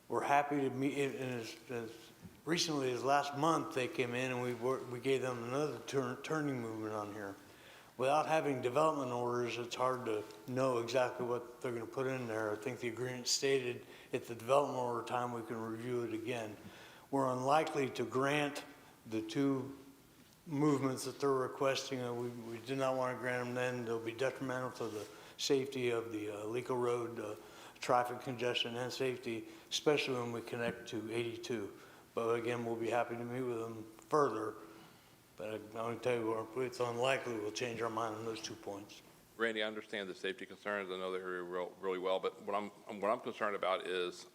We're happy to meet, and as recently as last month, they came in and we gave them another turning movement on here. Without having development orders, it's hard to know exactly what they're going to put in there. I think the agreement stated at the development order time we can review it again. We're unlikely to grant the 2 movements that they're requesting. We do not want to grant them then. They'll be detrimental to the safety of the Alico Road, traffic congestion and safety, especially when we connect to 82. But again, we'll be happy to meet with them further. But I want to tell you, it's unlikely we'll change our mind on those 2 points. Randy, I understand the safety concerns. I know the area really well, but what I'm concerned about is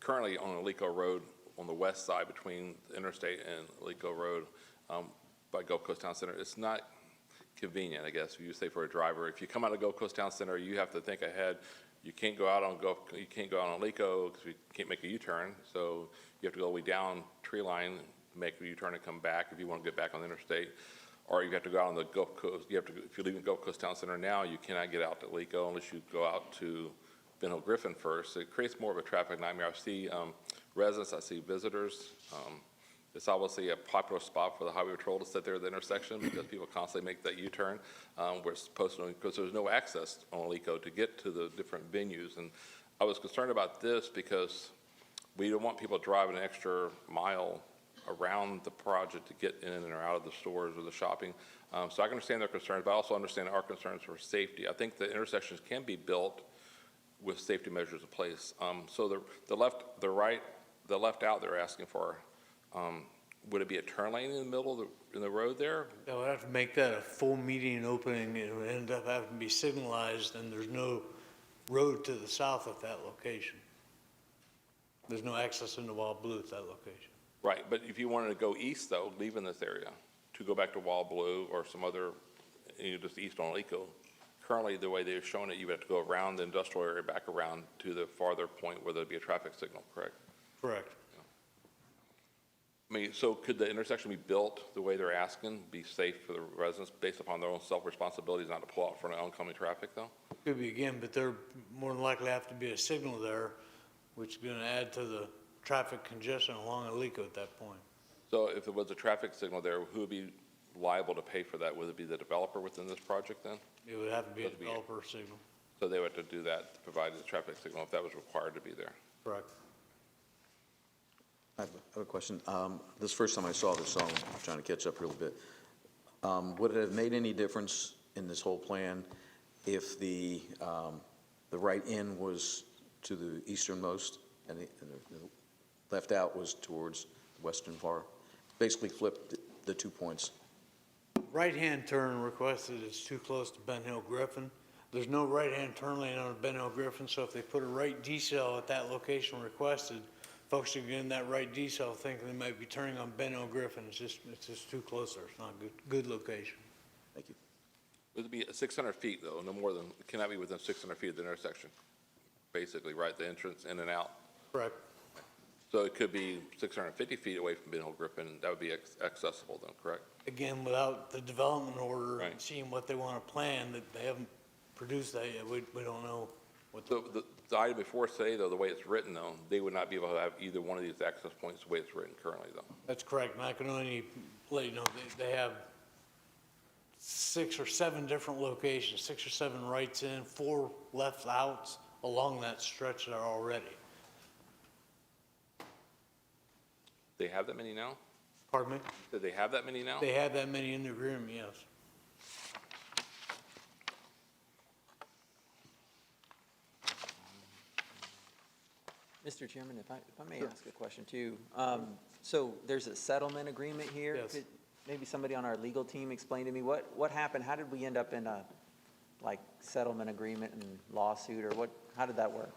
currently on Alico Road on the west side between the interstate and Alico Road by Gulf Coast Town Center, it's not convenient, I guess, if you say for a driver. If you come out of Gulf Coast Town Center, you have to think ahead. You can't go out on Alico because we can't make a U-turn, so you have to go all the way down tree line, make a U-turn and come back if you want to get back on the interstate, or you have to go out on the Gulf Coast. If you're leaving Gulf Coast Town Center now, you cannot get out to Alico unless you go out to Ben Hill Griffin first. So it creates more of a traffic nightmare. I see residents, I see visitors. It's obviously a popular spot for the highway patrol to sit there at the intersection because people constantly make that U-turn. We're supposed to, because there's no access on Alico to get to the different venues. And I was concerned about this because we don't want people driving an extra mile around the project to get in and out of the stores or the shopping. So I can understand their concerns, but I also understand our concerns for safety. I think the intersections can be built with safety measures in place. So the left out they're asking for, would it be a turn lane in the middle of the road there? Yeah, we'll have to make that a full median opening. It would end up having to be signalized, and there's no road to the south of that location. There's no access into Wild Blue at that location. Right, but if you wanted to go east, though, leaving this area, to go back to Wild Blue or some other, just east on Alico, currently the way they're showing it, you would have to go around the industrial area, back around to the farther point where there'd be a traffic signal, correct? Correct. mean, so could the intersection be built the way they're asking, be safe for the residents based upon their own self-responsibilities, not to pull out in front of oncoming traffic, though? Could be again, but there more than likely have to be a signal there, which is going to add to the traffic congestion along Alico at that point. So if it was a traffic signal there, who would be liable to pay for that? Would it be the developer within this project then? It would have to be a developer signal. So they would have to do that to provide the traffic signal if that was required to be there? Correct. I have a question. This is the first time I saw this, so I'm trying to catch up a little bit. Would it have made any difference in this whole plan if the right in was to the easternmost and the left out was towards the western far? Basically flipped the 2 points. Right-hand turn requested is too close to Ben Hill Griffin. There's no right-hand turn lane on Ben Hill Griffin, so if they put a right decel at that location requested, folks are getting that right decel thinking they might be turning on Ben Hill Griffin. It's just too close there. It's not a good location. Thank you. Would it be 600 feet, though? No more than, it cannot be within 600 feet of the intersection, basically, right? The entrance in and out. Correct. So it could be 650 feet away from Ben Hill Griffin. That would be accessible then, correct? Again, without the development order Right. and seeing what they want to plan, that they haven't produced that yet, we don't know what. So the item before today, though, the way it's written, though, they would not be able to have either one of these access points the way it's written currently, though. That's correct, and I can only let you know, they have 6 or 7 different locations, 6 or 7 rights in, 4 left outs along that stretch there already. They have that many now? Pardon me? Did they have that many now? They have that many in the agreement, yes. Mr. Chairman, if I may ask a question too. So there's a settlement agreement here? Yes. Could maybe somebody on our legal team explain to me what happened? How did we end up in a, like, settlement agreement and lawsuit, or how did that work?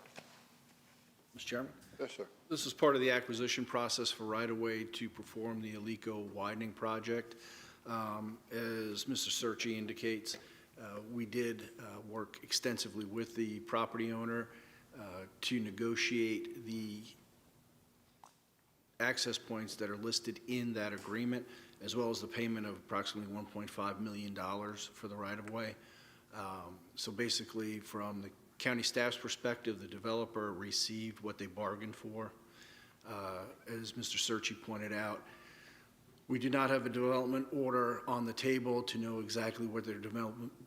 Mr. Chairman? Yes, sir. This is part of the acquisition process for right-of-way to perform the Alico widening project. As Mr. Searchy indicates, we did work extensively with the property owner to negotiate the access points that are listed in that agreement, as well as the payment of approximately $1.5 million for the right-of-way. So basically, from the county staff's perspective, the developer received what they bargained for. As Mr. Searchy pointed out, we do not have a development order on the table to know exactly what their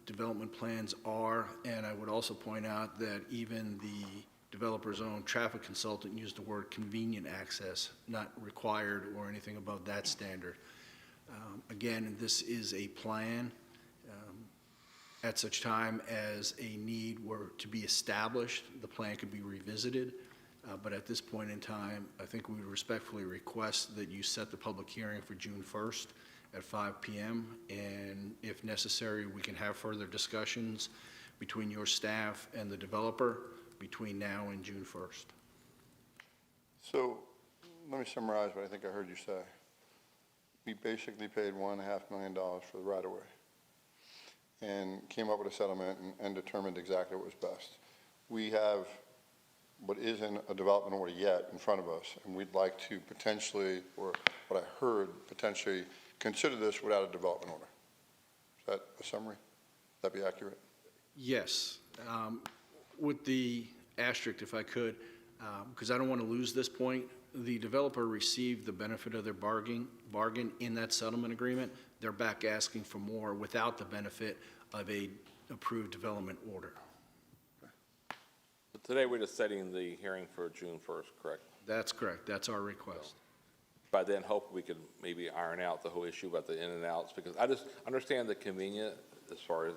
development plans are. And I would also point out that even the developer's own traffic consultant used the word convenient access, not required or anything above that standard. Again, this is a plan. At such time as a need were to be established, the plan could be revisited. But at this point in time, I think we would respectfully request that you set the public hearing for June 1st at 5 p.m. And if necessary, we can have further discussions between your staff and the developer between now and June 1st. So let me summarize what I think I heard you say. We basically paid $1.5 million for the right-of-way and came up with a settlement and determined exactly what was best. We have what isn't a development order yet in front of us, and we'd like to potentially, or what I heard, potentially consider this without a development order. Is that a summary? Would that be accurate? Yes. With the asterisk, if I could, because I don't want to lose this point, the developer received the benefit of their bargain in that settlement agreement. They're back asking for more without the benefit of a approved development order. But today, we're just setting the hearing for June 1st, correct? That's correct. That's our request. By then, hope we could maybe iron out the whole issue about the in and outs, because I just understand the convenient as far as,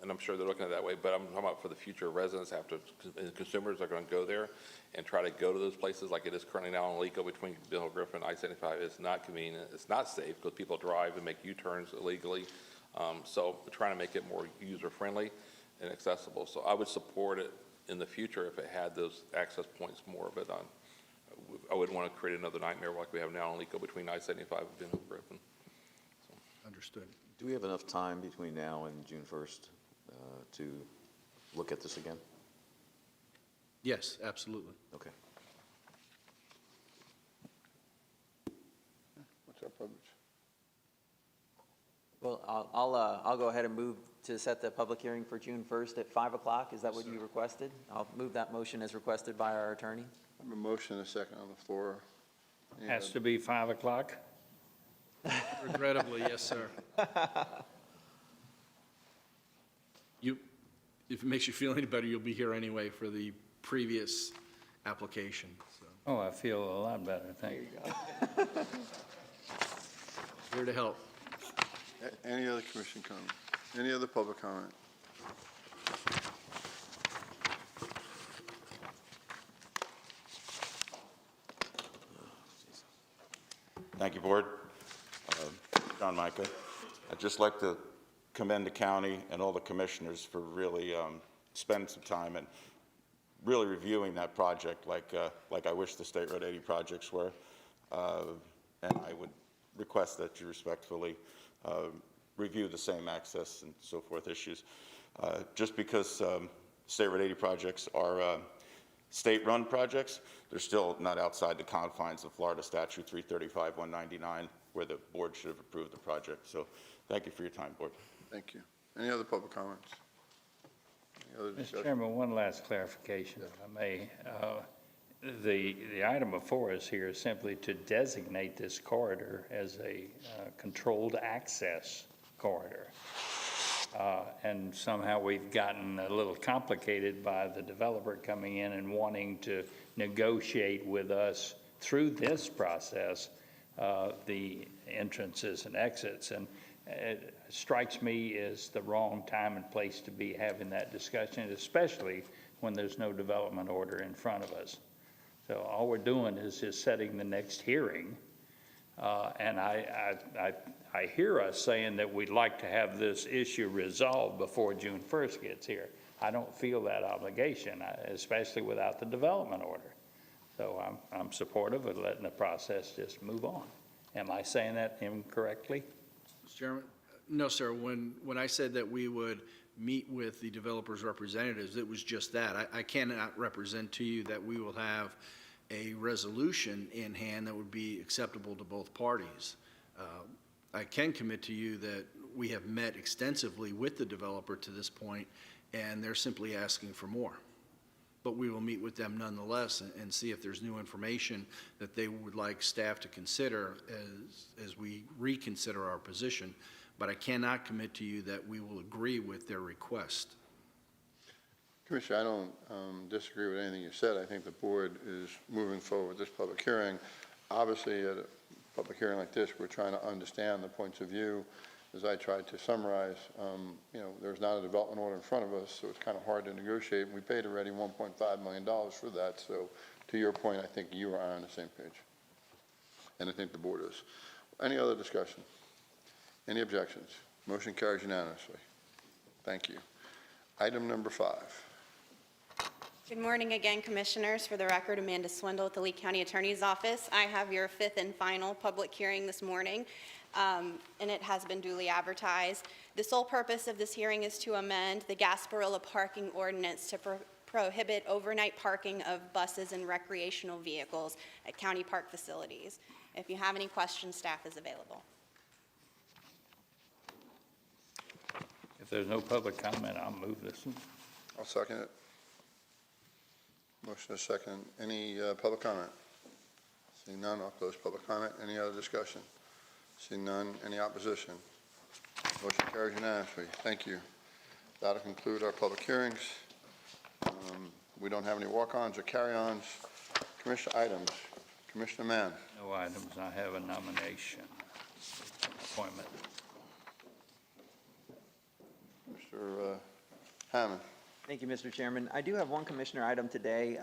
and I'm sure they're looking at it that way, but I'm talking about for the future residents have to, and consumers are going to go there and try to go to those places like it is currently now in Alico between Bill Griffin and I-75. It's not convenient. It's not safe because people drive and make U-turns illegally. So we're trying to make it more user-friendly and accessible. So I would support it in the future if it had those access points more, but I wouldn't want to create another nightmare like we have now in Alico between I-75 and Bill Griffin. So. Understood. Do we have enough time between now and June 1st to look at this again? Yes, absolutely. Okay. Well, I'll go ahead and move to set the public hearing for June 1st at 5 o'clock. Is that what you requested? I'll move that motion as requested by our attorney. I have a motion and a second on the floor. Has to be 5 o'clock? Regrettably, yes, sir. If it makes you feel any better, you'll be here anyway for the previous application, so. Oh, I feel a lot better, thank you. Here to help. Any other commission comment? Any other public comment? Thank you, Board. John Micah. I'd just like to commend the county and all the commissioners for really spending some time and really reviewing that project like I wish the State Road 80 projects were. And I would request that you respectfully review the same access and so forth issues. Just because State Road 80 projects are state-run projects, they're still not outside the confines of Florida Statute 335-199, where the board should have approved the project. So thank you for your time, Board. Thank you. Any other public comments? Any other Mr. discussion? Chairman, one last clarification, if I may. The item before us here is simply to designate this corridor as a controlled access corridor. And somehow we've gotten a little complicated by the developer coming in and wanting to negotiate with us through this process the entrances and exits. And it strikes me as the wrong time and place to be having that discussion, especially when there's no development order in front of us. So all we're doing is just setting the next hearing. And I hear us saying that we'd like to have this issue resolved before June 1st gets here. I don't feel that obligation, especially without the development order. So I'm supportive of letting the process just move on. Am I saying that incorrectly? Mr. Chairman? No, sir. When I said that we would meet with the developer's representatives, it was just that. I cannot represent to you that we will have a resolution in hand that would be acceptable to both parties. I can commit to you that we have met extensively with the developer to this point, and they're simply asking for more. But we will meet with them nonetheless and see if there's new information that they would like staff to consider as we reconsider our position. But I cannot commit to you that we will agree with their request. Commissioner, I don't disagree with anything you said. I think the board is moving forward with this public hearing. Obviously, at a public hearing like this, we're trying to understand the points of view. As I tried to summarize, there's not a development order in front of us, so it's kind of hard to negotiate. We paid already $1.5 million for that. So to your point, I think you are on the same page. And I think the board is. Any other discussion? Any objections? Motion carries unanimously. Thank you. Item number 5. Good morning again, Commissioners. For the record, Amanda Swindle at the Lee County Attorney's Office. I have your 5th and final public hearing this morning, and it has been duly advertised. The sole purpose of this hearing is to amend the Gasparilla parking ordinance to prohibit overnight parking of buses and recreational vehicles at county park facilities. If you have any questions, staff is available. If there's no public comment, I'll move this one. I'll second it. Motion is second. Any public comment? Seeing none, I'll close public comment. Any other discussion? Seeing none, any opposition? Motion carries unanimously. Thank you. That'll conclude our public hearings. We don't have any walk-ons or carry-ons. Commissioner items. Commissioner Mann. No items. I have a nomination appointment. Mr. Hammond. Thank you, Mr. Chairman. I do have one commissioner item today.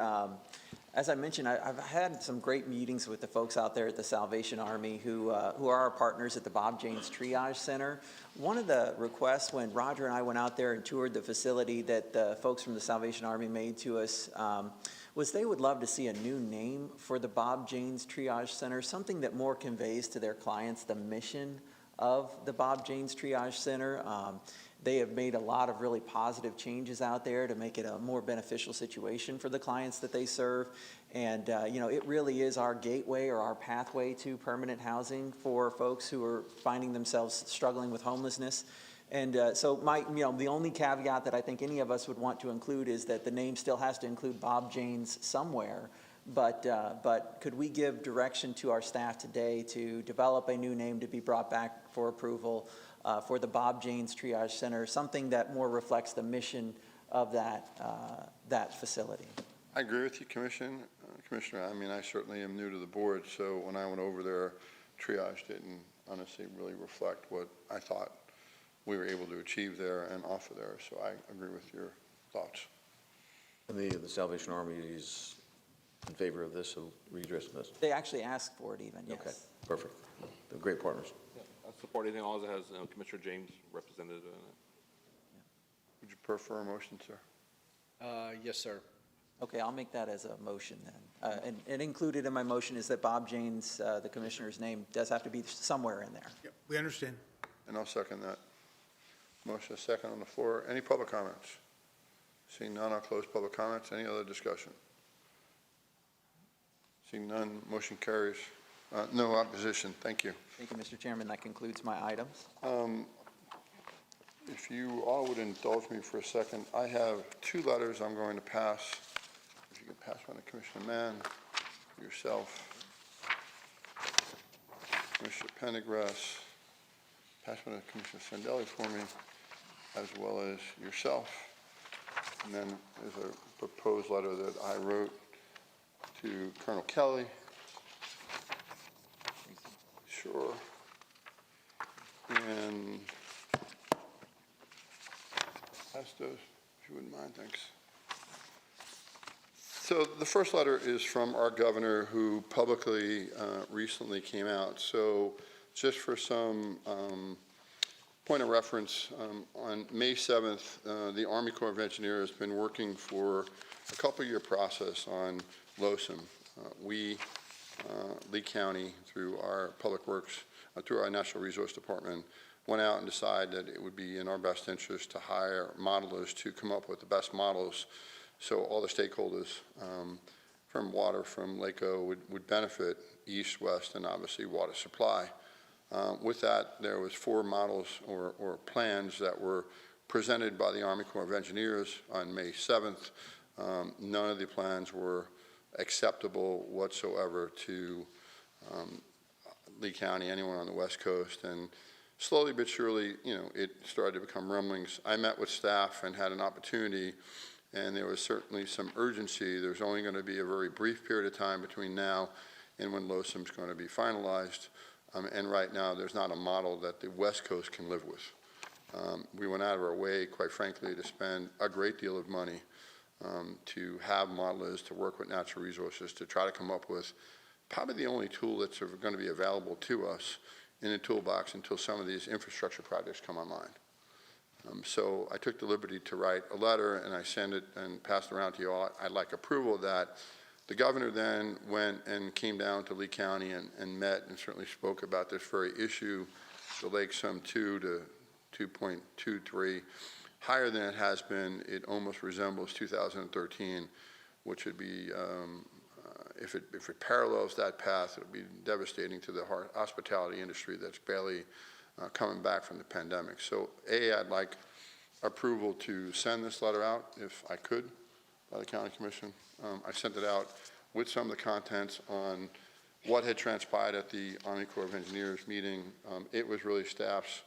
As I mentioned, I've had some great meetings with the folks out there at the Salvation Army who are our partners at the Bob James Triage Center. One of the requests when Roger and I went out there and toured the facility that the folks from the Salvation Army made to us was they would love to see a new name for the Bob James Triage Center, something that more conveys to their clients the mission of the Bob Janes Triage Center. They have made a lot of really positive changes out there to make it a more beneficial situation for the clients that they serve. And, you know, it really is our gateway or our pathway to permanent housing for folks who are finding themselves struggling with homelessness. And so the only caveat that I think any of us would want to include is that the name still has to include Bob Janes somewhere. But could we give direction to our staff today to develop a new name to be brought back for approval for the Bob Janes Triage Center, something that more reflects the mission of that facility? I agree with you, Commissioner. I mean, I certainly am new to the board, so when I went over there, triage didn't honestly really reflect what I thought we were able to achieve there and offer there. So I agree with your thoughts. And the Salvation Army is in favor of this, so redress this? They actually asked for it even, yes. Okay, perfect. They're great partners. Yeah, I support anything, all it has Commissioner James represented in it. Would you prefer a motion, sir? Yes, sir. Okay, I'll make that as a motion then. And included in my motion is that Bob Janes, the commissioner's name, does have to be somewhere in there. Yep, we understand. And I'll second that. Motion is second on the floor. Any public comments? Seeing none, I'll close public comments. Any other discussion? Seeing none, motion carries. No opposition. Thank you. Thank you, Mr. Chairman. That concludes my items. If you all would indulge me for a second, I have two letters I'm going to pass. If you could pass one to Commissioner Mann, yourself, Commissioner Pendergrass, pass one to Commissioner Sandelli for me, as well as yourself. And then there's a proposed letter that I wrote to Colonel Kelly. Sure. And pass those, if you wouldn't mind, thanks. So the first letter is from our governor, who publicly recently came out. So just for some point of reference, on May 7th, the Army Corps of Engineers has been working for a couple-year process on LOSIM. We, Lee County, through our Public Works, through our Natural Resource Department, went out and decided that it would be in our best interest to hire modelers to come up with the best models, so all the stakeholders from water, from LACO would benefit, east, west, and obviously water supply. With that, there was 4 models or plans that were presented by the Army Corps of Engineers on May 7th. None of the plans were acceptable whatsoever to Lee County, anyone on the West Coast, and slowly but surely, you know, it started to become rumblings. I met with staff and had an opportunity, and there was certainly some urgency. There's only going to be a very brief period of time between now and when LOSIM is going to be finalized, and right now there's not a model that the West Coast can live with. We went out of our way, quite frankly, to spend a great deal of money to have modelers, to work with natural resources, to try to come up with probably the only tool that's going to be available to us in the toolbox until some of these infrastructure projects come online. So I took the liberty to write a letter, and I sent it and passed it around to you all. I'd like approval of that. The governor then went and came down to Lee County and met and certainly spoke about this very issue, the Lake Sum 2 to 2.23. Higher than it has been, it almost resembles 2013, which would be, if it parallels that path, it would be devastating to the hospitality industry that's barely coming back from the pandemic. So I'd like approval to send this letter out, if I could, by the County Commission. I sent it out with some of the contents on what had transpired at the Army Corps of Engineers meeting. It was really staff's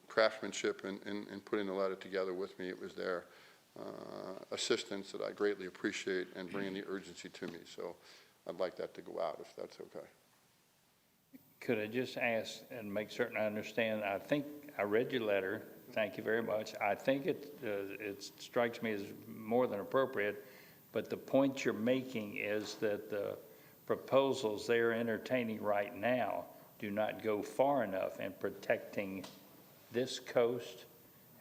craftsmanship in putting the letter together with me. It was their assistance that I greatly appreciate and bringing the urgency to me. So I'd like that to go out, if that's okay. Could I just ask and make certain I understand? I think I read your letter. Thank you very much. I think it strikes me as more than appropriate, but the point you're making is that the proposals they're entertaining right now do not go far enough in protecting this coast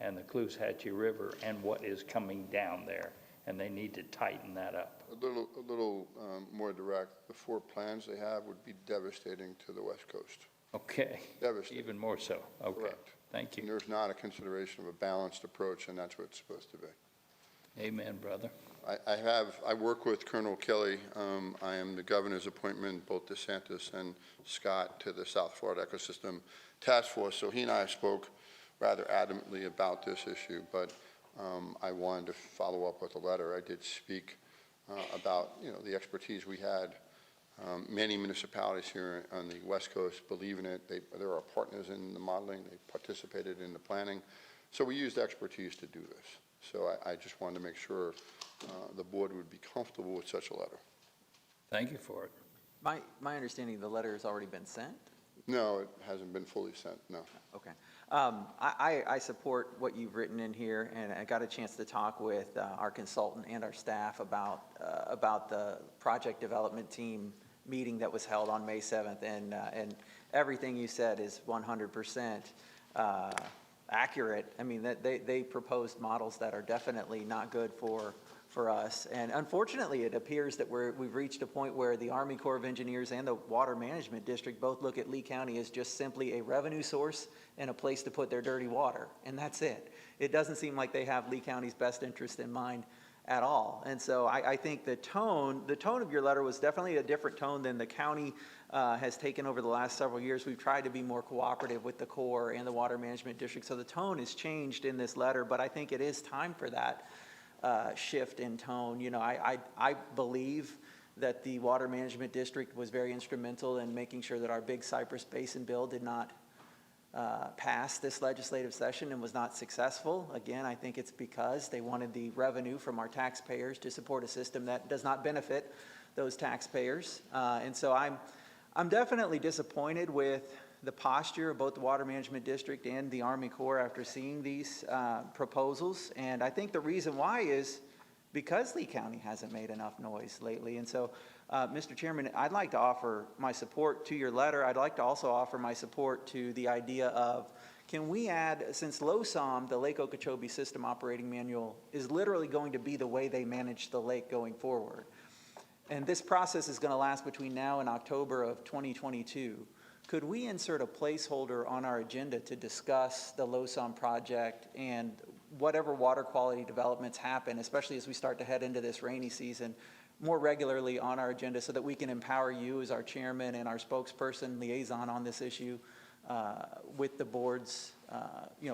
and the Caloosahatchee River and what is coming down there, and they need to tighten that up. A little more direct. The 4 plans they have would be devastating to the West Coast. Okay, Devastating. even more so. Okay, Correct. thank And you. there's not a consideration of a balanced approach, and that's what it's supposed to be. Amen, brother. I work with Colonel Kelly. I am the governor's appointment, both DeSantis and Scott, to the South Florida Ecosystem Task Force. So he and I spoke rather adamantly about this issue, but I wanted to follow up with a letter. I did speak about, the expertise we had. Many municipalities here on the West Coast believe in it. There are partners in the modeling. They participated in the planning. So we used expertise to do this. So I just wanted to make sure the board would be comfortable with such a letter. Thank you for it. My understanding, the letter has already been sent? No, it hasn't been fully sent, no. Okay. I support what you've written in here, and I got a chance to talk with our consultant and our staff about the project development team meeting that was held on May 7th, and everything you said is 100% accurate. I mean, they proposed models that are definitely not good for us. And unfortunately, it appears that we've reached a point where the Army Corps of Engineers and the Water Management District both look at Lee County as just simply a revenue source and a place to put their dirty water, and that's it. It doesn't seem like they have Lee County's best interest in mind at all. And so I think the tone of your letter was definitely a different tone than the county has taken over the last several years. We've tried to be more cooperative with the Corps and the Water Management District, so the tone has changed in this letter, but I think it is time for that shift in tone. I believe that the Water Management District was very instrumental in making sure that our big Cypress Basin bill did not pass this legislative session and was not successful. Again, I think it's because they wanted the revenue from our taxpayers to support a system that does not benefit those taxpayers. And so I'm definitely disappointed with the posture of both the Water Management District and the Army Corps after seeing these proposals. And I think the reason why is because Lee County hasn't made enough noise lately. And so, Mr. Chairman, I'd like to offer my support to your letter. I'd like to also offer my support to the idea of, can we add, since LOSOM, the Lake Okeechobee System Operating Manual, is literally going to be the way they manage the lake going forward. And this process is going to last between now and October of 2022. Could we insert a placeholder on our agenda to discuss the LOSOM project and whatever water quality developments happen, especially as we start to head into this rainy season, more regularly on our agenda so that we can empower you as our chairman and our spokesperson liaison on this issue with the board's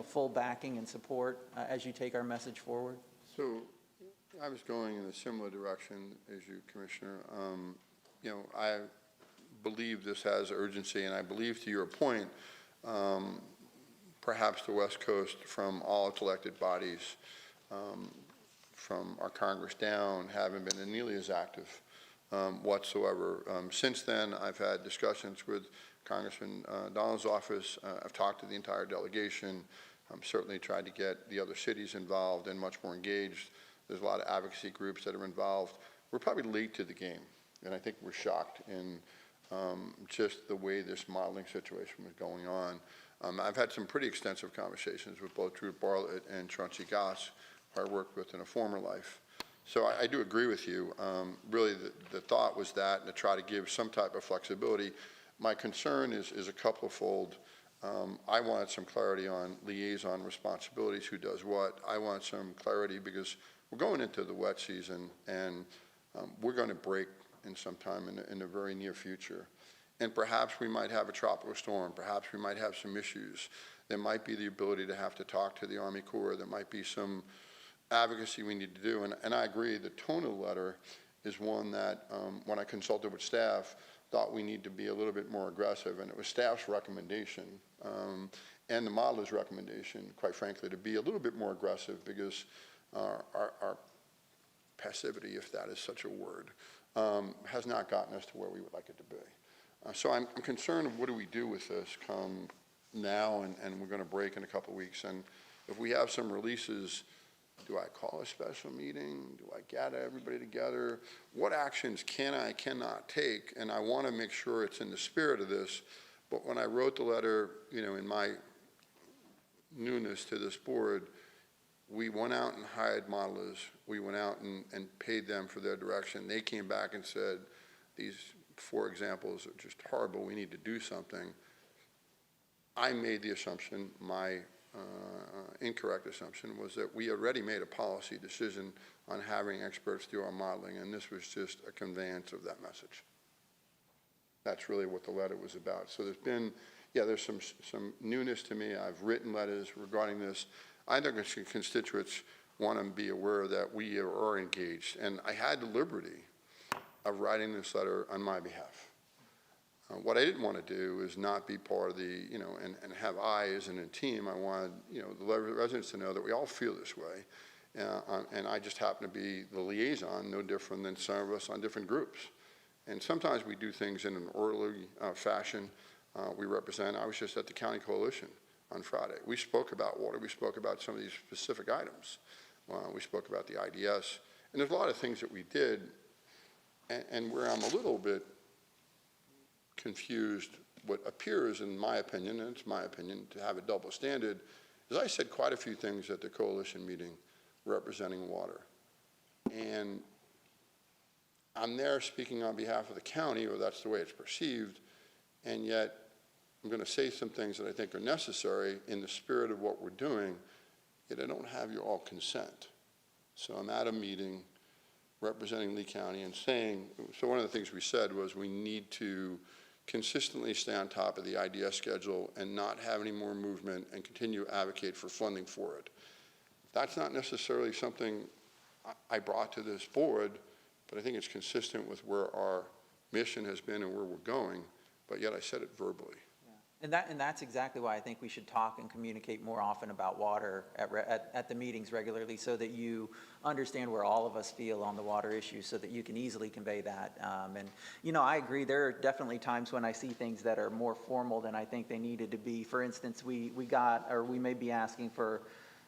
full backing and support as you take our message forward? So I was going in a similar direction as you, Commissioner. I believe this has urgency, and I believe, to your point, perhaps the West Coast, from all its elected bodies, from our Congress down, haven't been nearly as active whatsoever. Since then, I've had discussions with Congressman Donald's office. I've talked to the entire delegation. Certainly tried to get the other cities involved and much more engaged. There's a lot of advocacy groups that are involved. We're probably late to the game, and I think we're shocked in just the way this modeling situation was going on. I've had some pretty extensive conversations with both Drew Bartlett and Chauncey Goss, who I worked with in a former life. So I do agree with you. Really, the thought was that, and to try to give some type of flexibility. My concern is a couple-fold. I wanted some clarity on liaison responsibilities, who does what. I want some clarity because we're going into the wet season, and we're going to break in some time in the very near future. And perhaps we might have a tropical storm. Perhaps we might have some issues. There might be the ability to have to talk to the Army Corps. There might be some advocacy we need to do. And I agree, the tone of the letter is one that, when I consulted with staff, thought we need to be a little bit more aggressive. And it was staff's recommendation and the modeler's recommendation, quite frankly, to be a little bit more aggressive because our passivity, if that is such a word, has not gotten us to where we would like it to be. So I'm concerned of what do we do with this come now, and we're going to break in a couple of weeks. And if we have some releases, do I call a special meeting? Do I gather everybody together? What actions cannot take? And I want to make sure it's in the spirit of this. But when I wrote the letter, in my newness to this board, we went out and hired modelers. We went out and paid them for their direction. They came back and said, these 4 examples are just horrible. We need to do something. I made the assumption, my incorrect assumption, was that we already made a policy decision on having experts do our modeling, and this was just a conveyance of that message. That's really what the letter was about. So there's been, yeah, there's some newness to me. I've written letters regarding this. I think constituents want to be aware that we are engaged, and I had the liberty of writing this letter on my behalf. What I didn't want to do is not be part of the, you know, and have I as in a team. I wanted, you know, the residents to know that we all feel this way. And I just happen to be the liaison, no different than some of us on different groups. And sometimes we do things in an orderly fashion. We represent, I was just at the County Coalition on Friday. We spoke about water. We spoke about some of these specific items. We spoke about the IDS. And there's a lot of things that we did. And where I'm a little bit confused, what appears, in my opinion, and it's my opinion, to have a double standard, is I said quite a few things at the coalition meeting representing water. And I'm there speaking on behalf of the county, or that's the way it's perceived, and yet I'm going to say some things that I think are necessary in the spirit of what we're doing, yet I don't have your all consent. So I'm at a meeting representing Lee County and saying, so one of the things we said was we need to consistently stay on top of the IDS schedule and not have any more movement and continue to advocate for funding for it. That's not necessarily something I brought to this board, but I think it's consistent with where our mission has been and where we're going, but yet I said it verbally. And that's exactly why I think we should talk and communicate more often about water at the meetings regularly, so that you understand where all of us feel on the water issue, so that you can easily convey that. And, you know, I agree, there are definitely times when I see things that are more formal than I think they needed to be. For instance, we may be asking for,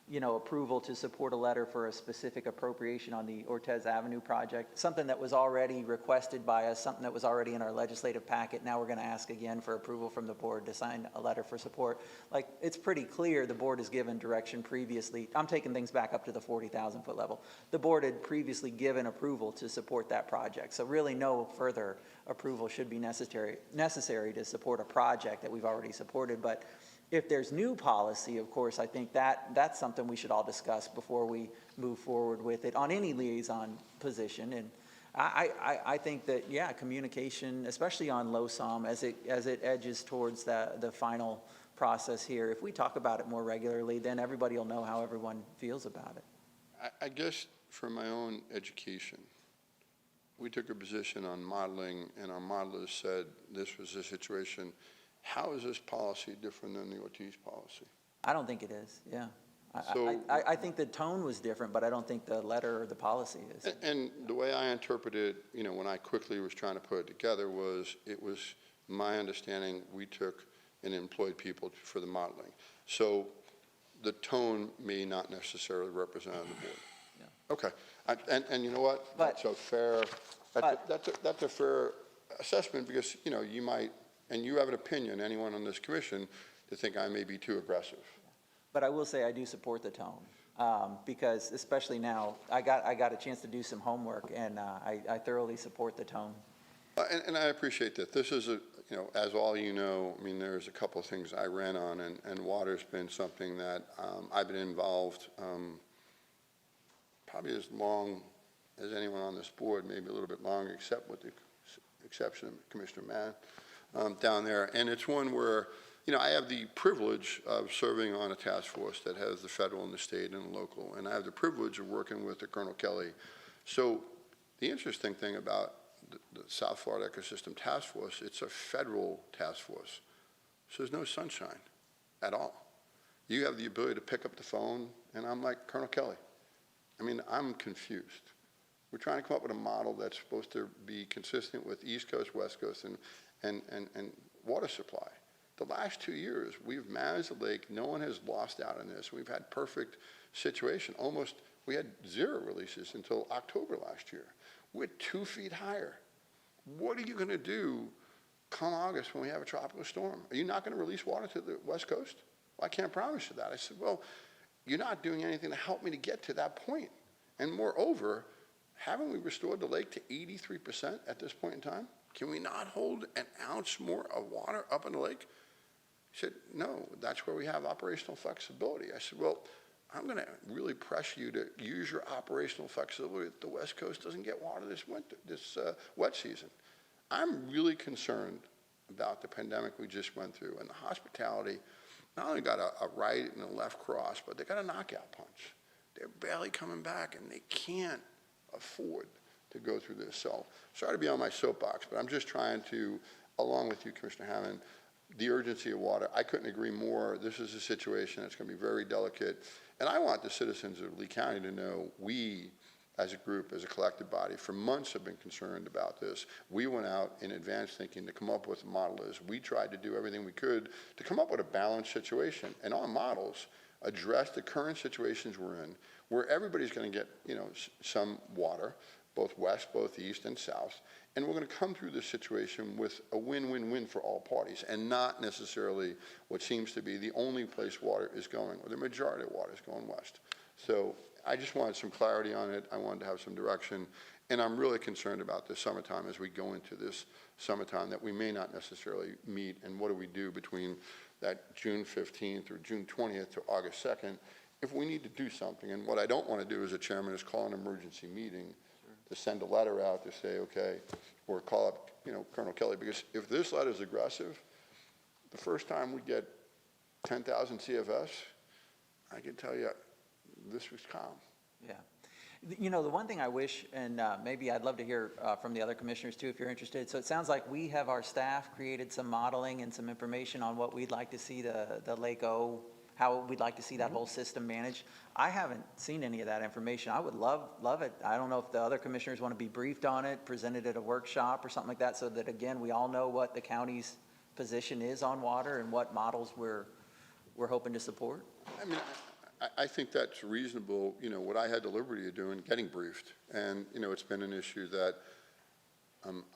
you know, approval to support a letter for a specific appropriation on the Ortez Avenue project, something that was already requested by us, something that was already in our legislative packet. Now we're going to ask again for approval from the board to sign a letter for support. Like, it's pretty clear the board has given direction previously. I'm taking things back up to the 40,000 foot level. The board had previously given approval to support that project. So really no further approval should be necessary to support a project that we've already supported. But if there's new policy, of course, I think that's something we should all discuss before we move forward with it on any liaison position. And I think that, yeah, communication, especially on LOSOM, as it edges towards the final process here, if we talk about it more regularly, then everybody will know how everyone feels about it. I guess for my own education, we took a position on modeling, and our modelers said this was the situation. How is this policy different than the Ortiz policy? I don't think it is, yeah. I think the tone was different, but I don't think the letter or the policy is. And the way I interpreted, you know, when I quickly was trying to put it together was, it was my understanding we took and employed people for the modeling. So the tone may not necessarily represent the board. Yeah. Okay, and you know what? That's a fair, that's a fair assessment, because, you know, you might, and you have an opinion, anyone on this commission, to think I may be too aggressive. But I will say I do support the tone, because especially now, I got a chance to do some homework, and I thoroughly support the tone. And I appreciate that. This is, you know, as all you know, I mean, there's a couple of things I ran on, and water's been something that I've been involved probably as long as anyone on this board, maybe a little bit longer, except with the exception of Commissioner Mann. Down there, and it's one where, you know, I have the privilege of serving on a task force that has the federal and the state and the local, and I have the privilege of working with the Colonel Kelly. So the interesting thing about the South Florida Ecosystem Task Force, it's a federal task force, so there's no sunshine at all. You have the ability to pick up the phone, and I'm like, Colonel Kelly, I mean, I'm confused. We're trying to come up with a model that's supposed to be consistent with East Coast, West Coast, and water supply. The last 2 years, we've managed the lake. No one has lost out on this. We've had perfect situation. Almost, we had 0 releases until October last year. We're 2 feet higher. What are you going to do come August when we have a tropical storm? Are you not going to release water to the West Coast? Well, I can't promise you that. I said, well, you're not doing anything to help me to get to that point. And moreover, haven't we restored the lake to 83% at this point in time? Can we not hold an ounce more of water up in the lake? He said, no, that's where we have operational flexibility. I said, well, I'm going to really press you to use your operational flexibility that the West Coast doesn't get water this winter, this wet season. I'm really concerned about the pandemic we just went through, and the hospitality not only got a right and a left cross, but they got a knockout punch. They're barely coming back, and they can't afford to go through this. So sorry to be on my soapbox, but I'm just trying to, along with you, Commissioner Hammond, the urgency of water. I couldn't agree more. This is a situation that's going to be very delicate. And I want the citizens of Lee County to know we, as a group, as a collective body, for months have been concerned about this. We went out in advance thinking to come up with a model is. We tried to do everything we could to come up with a balanced situation. And our models address the current situations we're in, where everybody's going to get, some water, both west, both east, and south. And we're going to come through this situation with a win-win-win for all parties, and not necessarily what seems to be the only place water is going, or the majority of water is going west. So I just wanted some clarity on it. I wanted to have some direction. And I'm really concerned about this summertime as we go into this summertime that we may not necessarily meet. And what do we do between that June 15th or June 20th to August 2nd if we need to do something? And what I don't want to do as a chairman is call an emergency meeting to send a letter out to say, okay, or call up, Colonel Kelly, because if this letter is aggressive, the first time we get 10,000 CFS, I can tell you, this was calm. Yeah. The one thing I wish, and maybe I'd love to hear from the other commissioners too, if you're interested. So it sounds like we have our staff created some modeling and some information on what we'd like to see the Lake O, how we'd like to see that whole system managed. I haven't seen any of that information. I would love it. I don't know if the other commissioners want to be briefed on it, presented at a workshop or something like that, so that again, we all know what the county's position is on water and what models we're hoping to support. I mean, I think that's reasonable, what I had the liberty of doing, getting briefed. And, it's been an issue that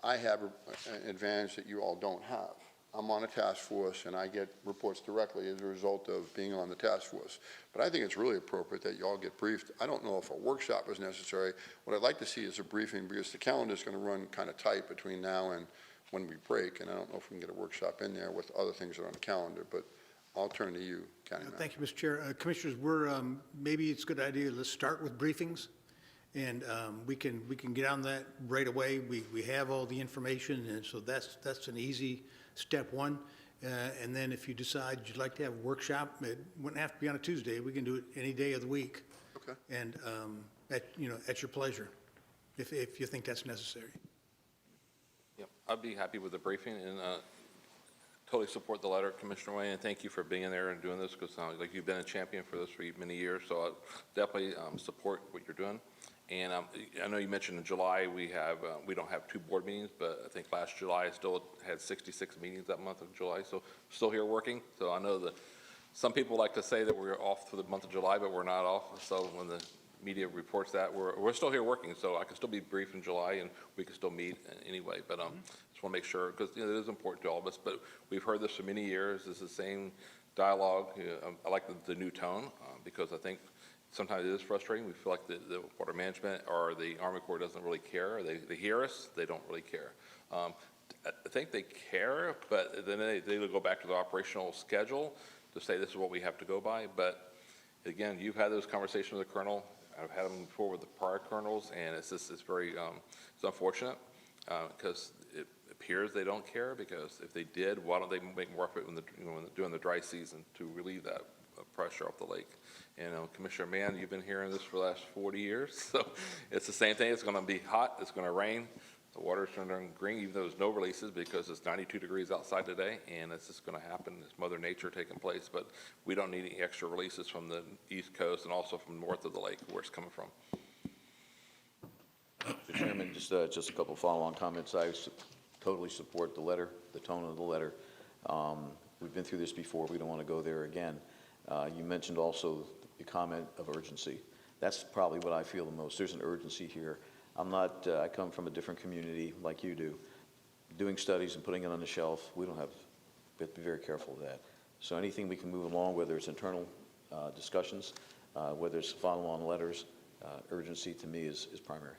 I have an advantage that you all don't have. I'm on a task force, and I get reports directly as a result of being on the task force. But I think it's really appropriate that you all get briefed. I don't know if a workshop is necessary. What I'd like to see is a briefing, because the calendar is going to run kind of tight between now and when we break, and I don't know if we can get a workshop in there with other things that are on the calendar, but I'll turn to you, County Manager. Thank you, Mr. Chair. Commissioners, maybe it's a good idea, let's start with briefings, and we can get on that right away. We have all the information, and so that's an easy step one. And then if you decide you'd like to have a workshop, it wouldn't have to be on a Tuesday. We can do it any day of the week. Okay. And at your pleasure, if you think that's necessary. Yep, I'd be happy with the briefing, and totally support the letter, Commissioner Wayne, and thank you for being there and doing this, because like you've been a champion for this for many years, so I definitely support what you're doing. And I know you mentioned in July we don't have 2 board meetings, but I think last July I still had 66 meetings that month of July, so still here working. So I know that some people like to say that we're off for the month of July, but we're not off. So when the media reports that, we're still here working, so I can still be brief in July and we can still meet anyway. But just want to make sure, because it is important to all of us. But we've heard this for many years. It's the same dialogue. I like the new tone, because I think sometimes it is frustrating. We feel like the water management or the Army Corps doesn't really care. They hear us, they don't really care. I think they care, but then they go back to the operational schedule to say this is what we have to go by. But again, you've had those conversations with the colonel. I've had them before with the prior colonels, and it's very it's unfortunate, because it appears they don't care, because if they did, why don't they make more effort when during the dry season to relieve that pressure off the lake? Commissioner Mann, you've been hearing this for the last 40 years, so it's the same thing. It's going to be hot, it's going to rain, the water's going to turn green, even though there's no releases, because it's 92 degrees outside today, and it's just going to happen. It's Mother Nature taking place, but we don't need any extra releases from the East Coast and also from north of the lake, where it's coming from. Mr. Chairman, just a couple of follow-on comments. I totally support the letter, the tone of the letter. We've been through this before. We don't want to go there again. You mentioned also the comment of urgency. That's probably what I feel the most. There's an urgency here. I come from a different community like you do. Doing studies and putting it on the shelf, we have to be very careful of that. So anything we can move along, whether it's internal discussions, whether it's follow-on letters, urgency to me is primary.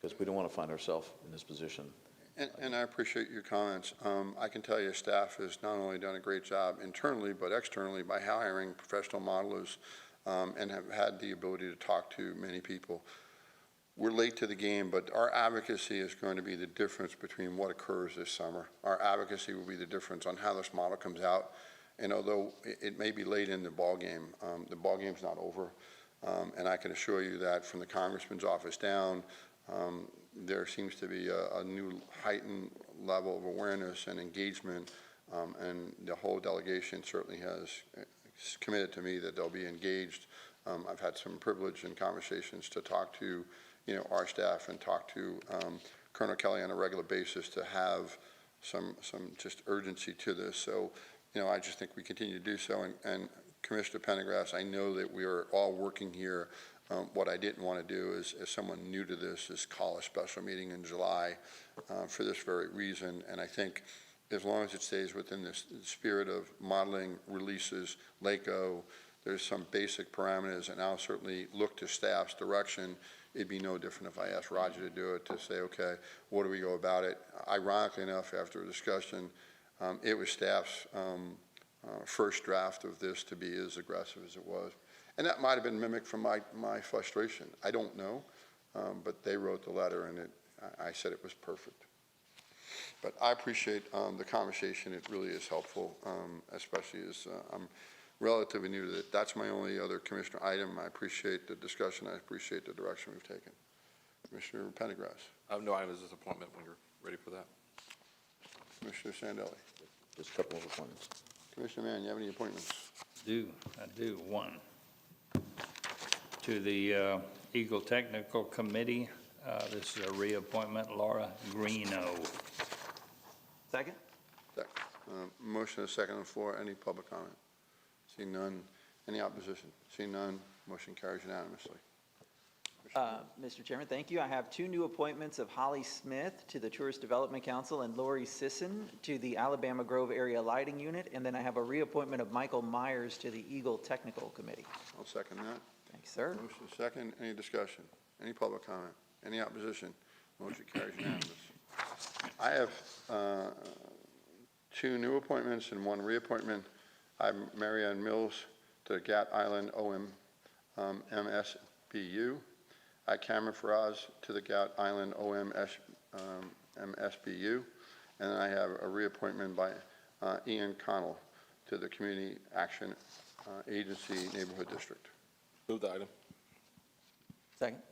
Because we don't want to find ourselves in this position And I appreciate your comments. I can tell you staff has not only done a great job internally, but externally by hiring professional modelers and have had the ability to talk to many people. We're late to the game, but our advocacy is going to be the difference between what occurs this summer. Our advocacy will be the difference on how this model comes out. And although it may be late in the ballgame's not over. And I can assure you that from the Congressman's office down, there seems to be a new heightened level of awareness and engagement, and the whole delegation certainly has committed to me that they'll be engaged. I've had some privilege and conversations to talk to, our staff and talk to Colonel Kelly on a regular basis to have some just urgency to this. So, I just think we continue to do so. And Commissioner Pendergrass, I know that we are all working here. What I didn't want to do is, as someone new to this, is call a special meeting in July for this very reason. And I think as long as it stays within this spirit of modeling releases, LACO, there's some basic parameters, and I'll certainly look to staff's direction. It'd be no different if I asked Roger to do it, to say, okay, what do we go about it? Ironically enough, after a discussion, it was staff's first draft of this to be as aggressive as it was. And that might have been mimicked from my frustration. I don't know, but they wrote the letter, and I said it was perfect. But I appreciate the conversation. It really is helpful, especially as I'm relatively new to it. That's my only other commissioner item. I appreciate the discussion. I appreciate the direction we've taken. Commissioner Pendergrass. I have no items as appointment when you're ready for that. Commissioner Sandelli. Just a couple of appointments. Commissioner Mann, you have any appointments? I do. One. To the Eagle Technical Committee, this is a reappointment, Laura Greeno. Second? Second. Motion and a second on the floor. Any public comment? Seeing none. Any opposition? Seeing none. Motion carries unanimously. Mr. Chairman, thank you. I have two new appointments of Holly Smith to the Tourist Development Council and Lori Sisson to the Alabama Grove Area Lighting Unit. And then I have a reappointment of Michael Myers to the Eagle Technical Committee. I'll second that. Thank you, sir. Motion is second. Any discussion? Any public comment? Any opposition? Motion carries unanimous. I have two new appointments and one reappointment. I'm Marianne Mills to the Gat Island MSBU. I Cameron Faraz to the Gat Island MSBU. And I have a reappointment by Ian Connell to the Community Action Agency Neighborhood District. Move the item. Second.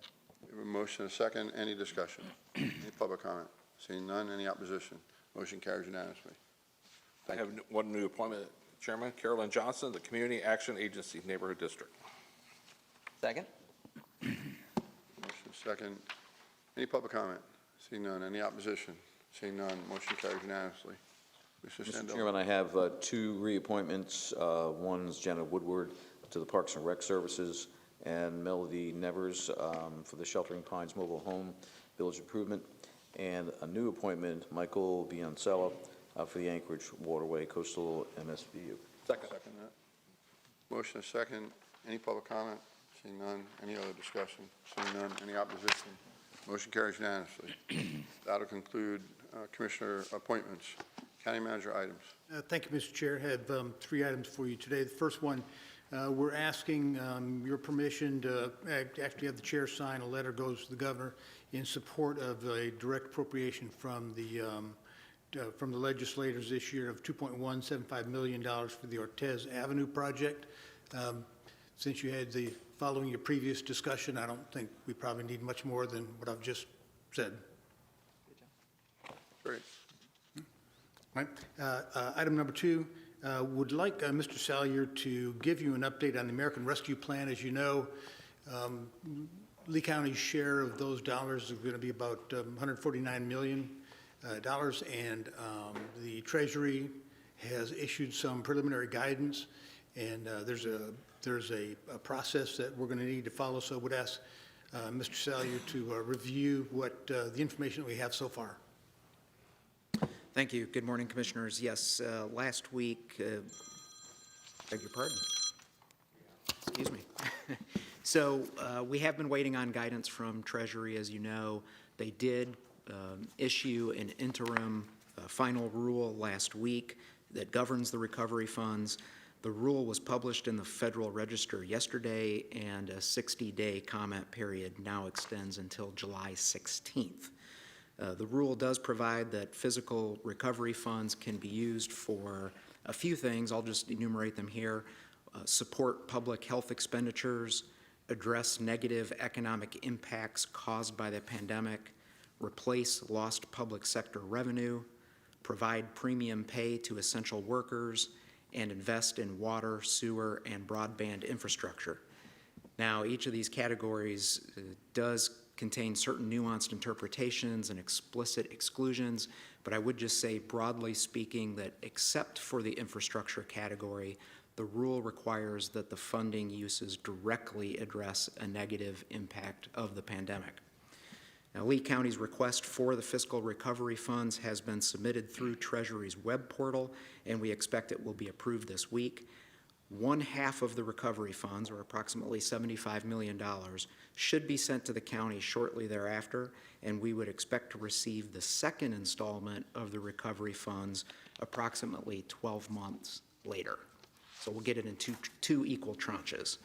We have a motion and a second. Any discussion? Any public comment? Seeing none. Any opposition? Motion carries unanimously. I have one new appointment, Chairman, Carolyn Johnson, the Community Action Agency Neighborhood District. Second. Motion second. Any public comment? Seeing none. Any opposition? Seeing none. Motion carries unanimously. Mr. Mr. Sandell. Chairman, I have two reappointments. One's Janet Woodward to the Parks and Rec Services, and Melody Nevers for the Sheltering Pines Mobile Home Village Improvement, and a new appointment, Michael Biancella, for the Anchorage Waterway Coastal MSBU. Second that. Motion is second. Any public comment? Seeing none. Any other discussion? Seeing none. Any opposition? Motion carries unanimously. That'll conclude Commissioner appointments. County Manager items. Thank you, Mr. Chair. I have three items for you today. The first one, we're asking your permission to actually have the chair sign a letter goes to the governor in support of a direct appropriation from the legislators this year of $2.175 million for the Ortez Avenue project. Since you had following your previous discussion, I don't think we probably need much more than what I've just said. Great. Right. Item number two, would like Mr. Salyer to give you an update on the American Rescue Plan. As you know, Lee County's share of those dollars is going to be about $149 million, and the Treasury has issued some preliminary guidance, and there's a process that we're going to need to follow. So I would ask Mr. Salyer to review what the information that we have so far. Thank you. Good morning, Commissioners. Yes, last week, beg your pardon. Excuse me. So we have been waiting on guidance from Treasury, as you know. They did issue an interim final rule last week that governs the recovery funds. The rule was published in the Federal Register yesterday, and a 60-day comment period now extends until July 16th. The rule does provide that physical recovery funds can be used for a few things. I'll just enumerate them here. Support public health expenditures, address negative economic impacts caused by the pandemic, replace lost public sector revenue, provide premium pay to essential workers, and invest in water, sewer, and broadband infrastructure. Now, each of these categories does contain certain nuanced interpretations and explicit exclusions, but I would just say, broadly speaking, that except for the infrastructure category, the rule requires that the funding uses directly address a negative impact of the pandemic. Now, Lee County's request for the fiscal recovery funds has been submitted through Treasury's web portal, and we expect it will be approved this week. One half of the recovery funds, or approximately $75 million, should be sent to the county shortly thereafter, and we would expect to receive the second installment of the recovery funds approximately 12 months later. So we'll get it in two equal tranches.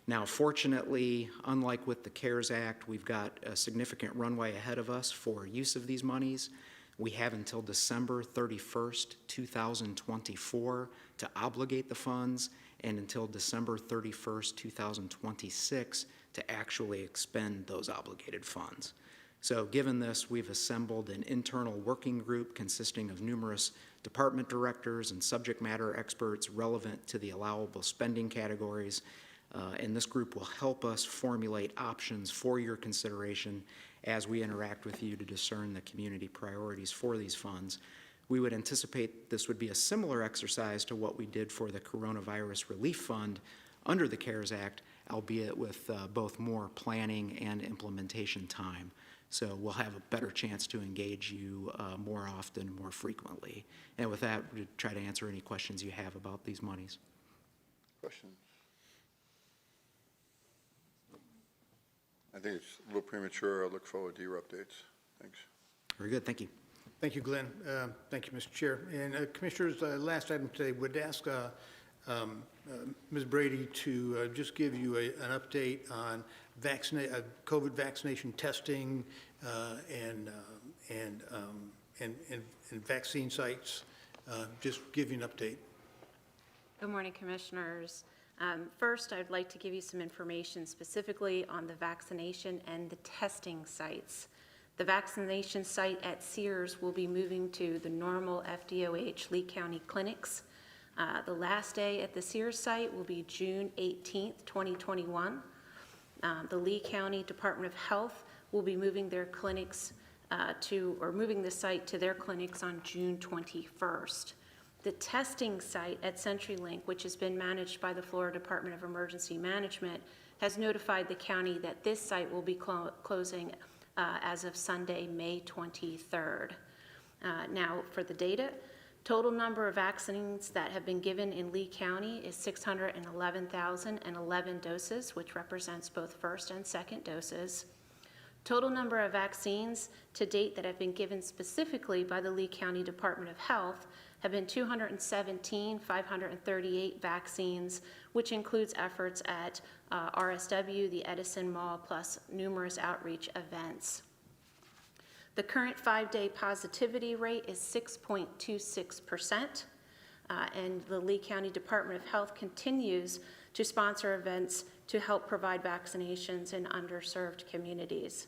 Now, fortunately, unlike with the CARES Act, we've got a significant runway ahead of us for use of these monies. We have until December 31st, 2024 to obligate the funds, and until December 31st, 2026 to actually expend those obligated funds. So given this, we've assembled an internal working group consisting of numerous department directors and subject matter experts relevant to the allowable spending categories. And this group will help us formulate options for your consideration as we interact with you to discern the community priorities for these funds. We would anticipate this would be a similar exercise to what we did for the Coronavirus Relief Fund under the CARES Act, albeit with both more planning and implementation time. So we'll have a better chance to engage you more often, more frequently. And with that, we'll try to answer any questions you have about these monies. Questions? I think it's a little premature. I look forward to your updates. Thanks. Very good. Thank you. Thank you, Glenn. Thank you, Mr. Chair. And Commissioners, last item today would ask Ms. Brady to just give you an update on COVID vaccination testing and vaccine sites. Just give you an update. Good morning, Commissioners. First, I'd like to give you some information specifically on the vaccination and the testing sites. The vaccination site at Sears will be moving to the normal FDOH Lee County clinics. The last day at the Sears site will be June 18th, 2021. The Lee County Department of Health will be moving their clinics moving the site to their clinics on June 21st. The testing site at CenturyLink, which has been managed by the Florida Department of Emergency Management, has notified the county that this site will be closing as of Sunday, May 23rd. Now, for the data, total number of vaccines that have been given in Lee County is 611,011 doses, which represents both first and second doses. Total number of vaccines to date that have been given specifically by the Lee County Department of Health have been 217,538 vaccines, which includes efforts at RSW, the Edison Mall, plus numerous outreach events. The current 5-day positivity rate is 6.26%, and the Lee County Department of Health continues to sponsor events to help provide vaccinations in underserved communities.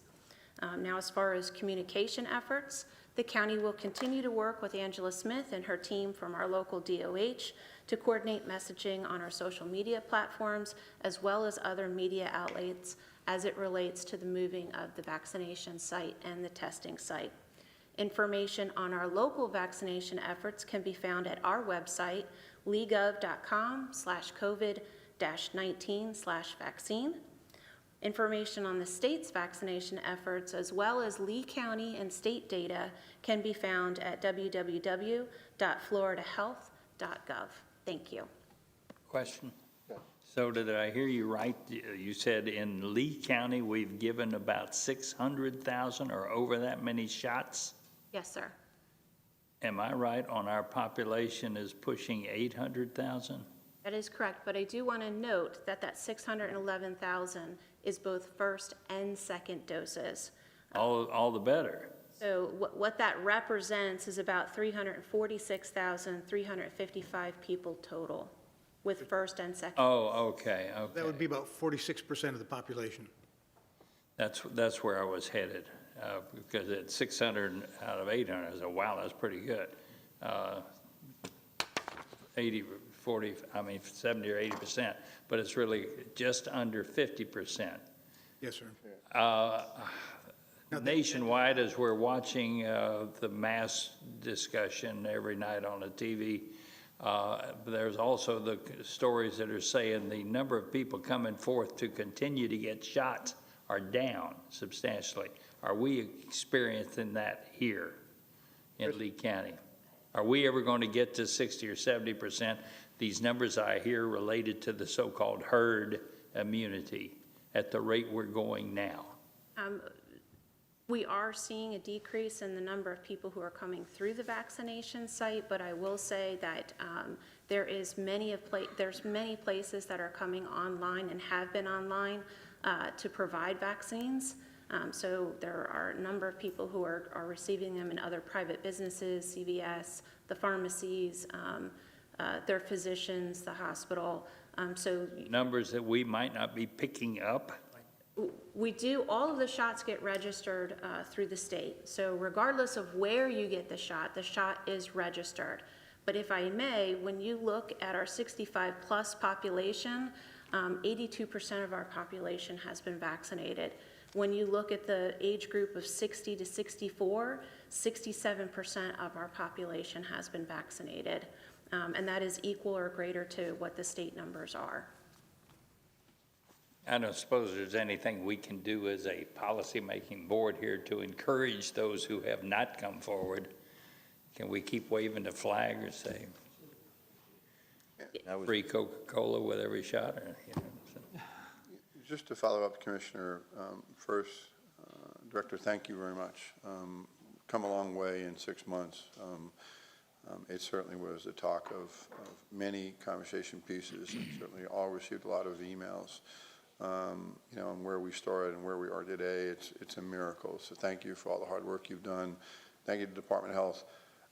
Now, as far as communication efforts, the county will continue to work with Angela Smith and her team from our local DOH to coordinate messaging on our social media platforms, as well as other media outlets as it relates to the moving of the vaccination site and the testing site. Information on our local vaccination efforts can be found at our website, leegov.com/COVID-19/vaccine. Information on the state's vaccination efforts, as well as Lee County and state data, can be found at www.floridahealth.gov. Thank you. Question? So did I hear you right? You said in Lee County, we've given about 600,000 or over that many shots? Yes, sir. Am I right on our population is pushing 800,000? That is correct, but I do want to note that that 611,000 is both first and second doses. All the better. So what that represents is about 346,355 people total with first and second. Oh, okay, That okay. would be about 46% of the population. That's where I was headed, because at 600 out of 800, I said, wow, that's pretty good. 80, 40, I mean, 70 or 80%, but it's really just under 50%. Yes, sir. Nationwide, as we're watching the mass discussion every night on the TV, there's also the stories that are saying the number of people coming forth to continue to get shots are down substantially. Are we experiencing that here in Lee County? Are we ever going to get to 60 or 70%? These numbers I hear related to the so-called herd immunity at the rate we're going now. We are seeing a decrease in the number of people who are coming through the vaccination site, but I will say that there's many places that are coming online and have been online to provide vaccines. So there are a number of people who are receiving them in other private businesses, CVS, the pharmacies, their physicians, the hospital. So Numbers that we might not be picking up. we do, all of the shots get registered through the state. So regardless of where you get the shot is registered. But if I may, when you look at our 65-plus population, 82% of our population has been vaccinated. When you look at the age group of 60 to 64, 67% of our population has been vaccinated. And that is equal or greater to what the state numbers are. I don't suppose there's anything we can do as a policymaking board here to encourage those who have not come forward. Can we keep waving the flag or say free Coca-Cola with every shot? Or, Just to follow up, Commissioner, first, Director, thank you very much. Come a long way in 6 months. It certainly was the talk of many conversation pieces, and certainly all received a lot of emails. And where we started and where we are today, it's a miracle. So thank you for all the hard work you've done. Thank you to the Department of Health.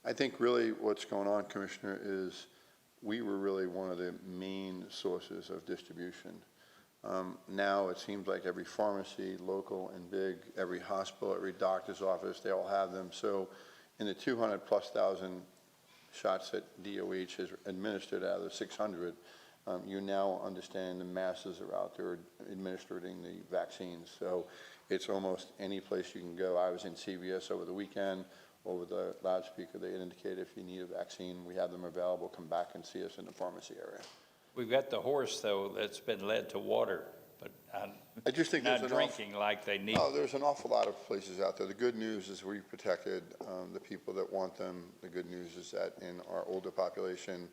I think really what's going on, Commissioner, is we were really one of the main sources of distribution. Now it seems like every pharmacy, local and big, every hospital, every doctor's office, they all have them. So in the 200,000+ shots that DOH has administered out of the 600, you now understand the masses are out there administering the vaccines. So it's almost any place you can go. I was in CVS over the weekend. Over the loudspeaker, they indicated if you need a vaccine, we have them available. Come back and see us in the pharmacy area. We've got the horse, though, that's been led to water, but I just think not drinking like they need. Oh, there's an awful lot of places out there. The good news is we've protected the people that want them. The good news is that in our older population,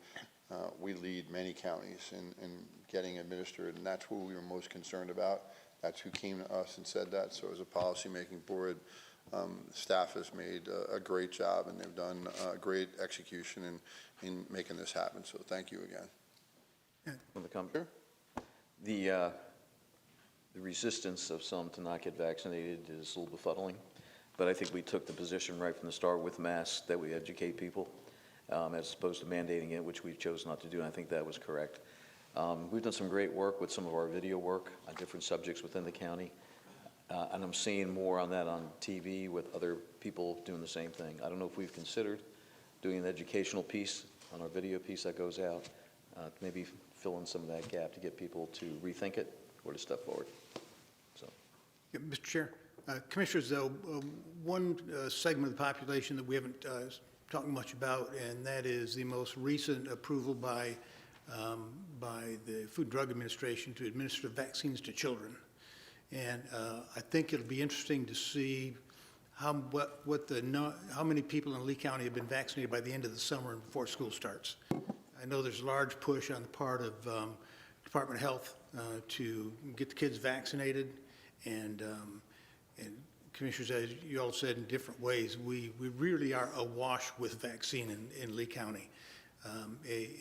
we lead many counties in getting administered, and that's what we were most concerned about. That's who came to us and said that. So as a policymaking board, staff has made a great job, and they've done a great execution in making this happen. So thank you again. Sure. The resistance of some to not get vaccinated is a little befuddling, but I think we took the position right from the start with masks that we educate people as opposed to mandating it, which we chose not to do, and I think that was correct. We've done some great work with some of our video work on different subjects within the county, and I'm seeing more on that on TV with other people doing the same thing. I don't know if we've considered doing an educational piece on our video piece that goes out, maybe fill in some of that gap to get people to rethink it or to step forward. So, Yeah, Mr. Chair, Commissioners, though, one segment of the population that we haven't talked much about, and that is the most recent approval by the Food and Drug Administration to administer vaccines to children. And I think it'll be interesting to see how many people in Lee County have been vaccinated by the end of the summer and before school starts. I know there's a large push on the part of Department of Health to get the kids vaccinated. And Commissioners, as you all said in different ways, we really are awash with vaccine in Lee County.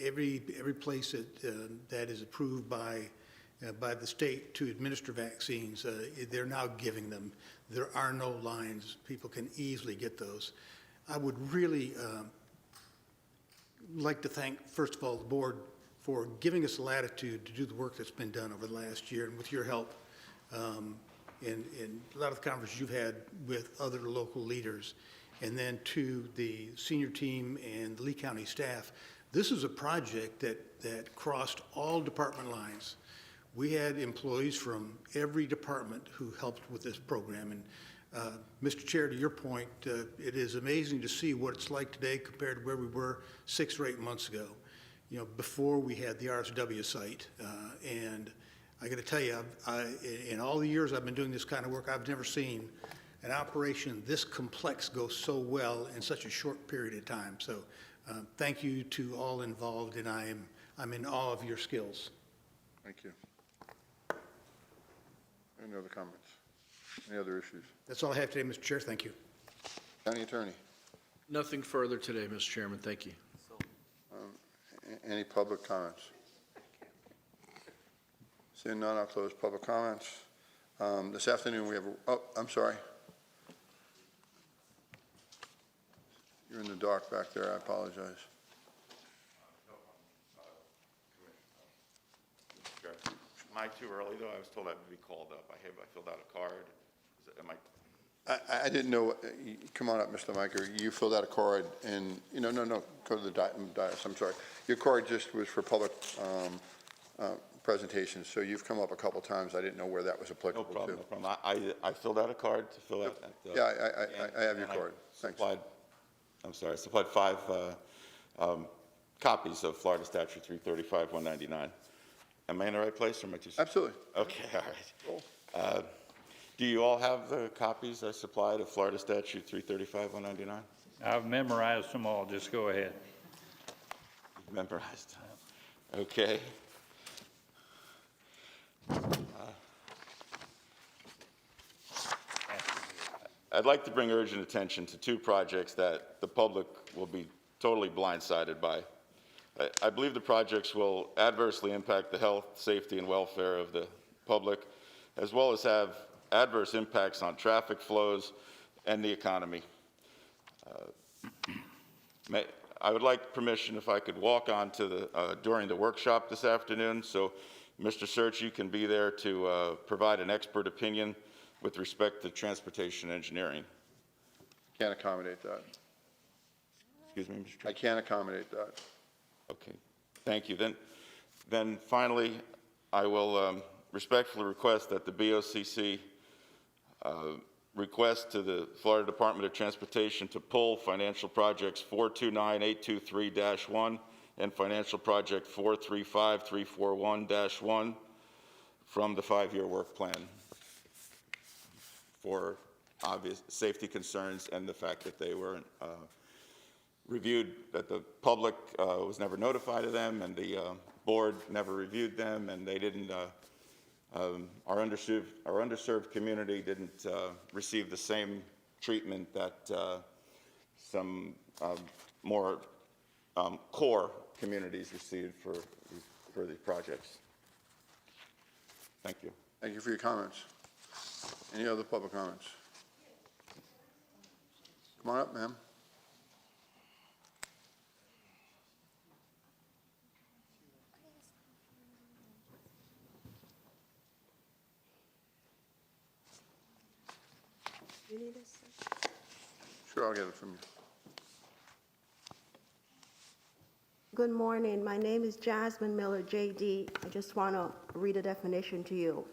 Every place that is approved by the state to administer vaccines, they're now giving them. There are no lines. People can easily get those. I would really like to thank, first of all, the board for giving us the latitude to do the work that's been done over the last year, and with your help, in a lot of the conversations you've had with other local leaders, and then to the senior team and the Lee County staff. This is a project that crossed all department lines. We had employees from every department who helped with this program. And Mr. Chair, to your point, it is amazing to see what it's like today compared to where we were 6 or 8 months ago, before we had the RSW site. And I got to tell you, in all the years I've been doing this kind of work, I've never seen an operation this complex go so well in such a short period of time. So thank you to all involved, and I'm in awe of your skills. Thank you. Any other comments? Any other issues? That's all I have today, Mr. Chair. Thank you. County Attorney? Nothing further today, Mr. Chairman. Thank you. Any public comments? Seeing none, I'll close public comments. This afternoon we have, I'm sorry. You're in the dark back there. I apologize. Am I too early, though? I was told I would be called up. I filled out a card. I didn't know. Come on up, Mr. Miker. You filled out a card, and no, go to the dais. I'm sorry. Your card just was for public presentations, so you've come up a couple times. I didn't know where that was applicable to. No problem. I filled out a card to fill out. Yeah, I have your card. Thanks. I supplied 5 copies of Florida Statute 335-199. Am I in the right place, or am I too? Absolutely. Okay, all right. Do you all have the copies I supplied of Florida Statute 335-199? I've memorized them all. Just go ahead. Memorized. Okay. I'd like to bring urgent attention to 2 projects that the public will be totally blindsided by. I believe the projects will adversely impact the health, safety, and welfare of the public, as well as have adverse impacts on traffic flows and the economy. I would like permission if I could walk on to during the workshop this afternoon, so Mr. Search, you can be there to provide an expert opinion with respect to transportation engineering. Can't accommodate that. Excuse me, Mr. Chair? I can't accommodate that. Okay, thank you. Then finally, I will respectfully request that the BOCC request to the Florida Department of Transportation to pull financial projects 429823-1 and financial project 435341-1 from the 5-year work plan for obvious safety concerns and the fact that they weren't reviewed, that the public was never notified of them, and the board never reviewed them, and they didn't, our underserved community didn't receive the same treatment that some more core communities received for these projects. Thank you. Thank you for your comments. Any other public comments? Come on up, ma'am. You need this? Sure, I'll get it from you. Good morning. My name is Jasmine Miller, JD. I just want to read a definition to you.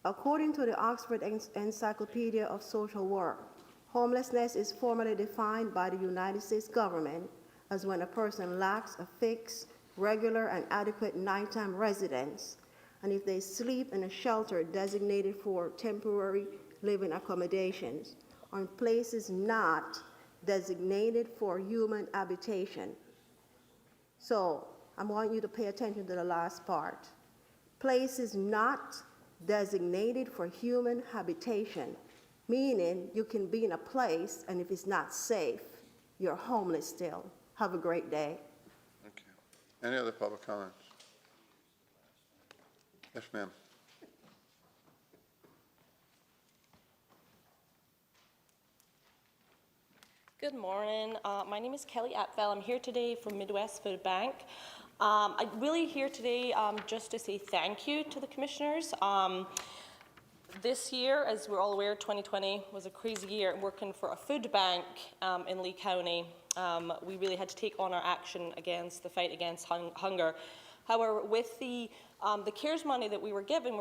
According to the Oxford Encyclopedia of Social Work, homelessness is formally defined by the United States government as when a person lacks a fixed, regular, and adequate nighttime residence, and if they sleep in a shelter designated for temporary living accommodations, or in places not designated for human habitation. So I want you to pay attention to the last part. places not designated for human habitation, meaning you can be in a place and if it's not safe, you're homeless still. Have a great day. Thank you. Any other public comments? Yes, ma'am. Good morning. My name is Kelly Apfel. I'm here today from Midwest Food Bank. I'm really here today just to say thank you to the commissioners. This year, as we're all aware, 2020 was a crazy year working for a food bank in Lee County. We really had to take on our action against the fight against hunger. However, with the CARES money that we were given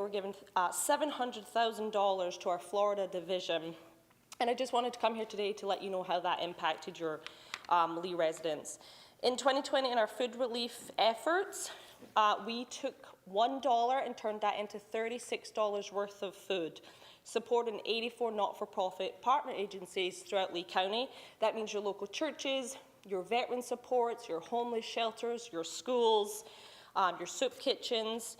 $700,000 to our Florida division. And I just wanted to come here today to let you know how that impacted your Lee residents. In 2020, in our food relief efforts, we took $1 and turned that into $36 worth of food, supporting 84 not-for-profit partner agencies throughout Lee County. That means your local churches, your veteran supports, your homeless shelters, your schools, your soup kitchens.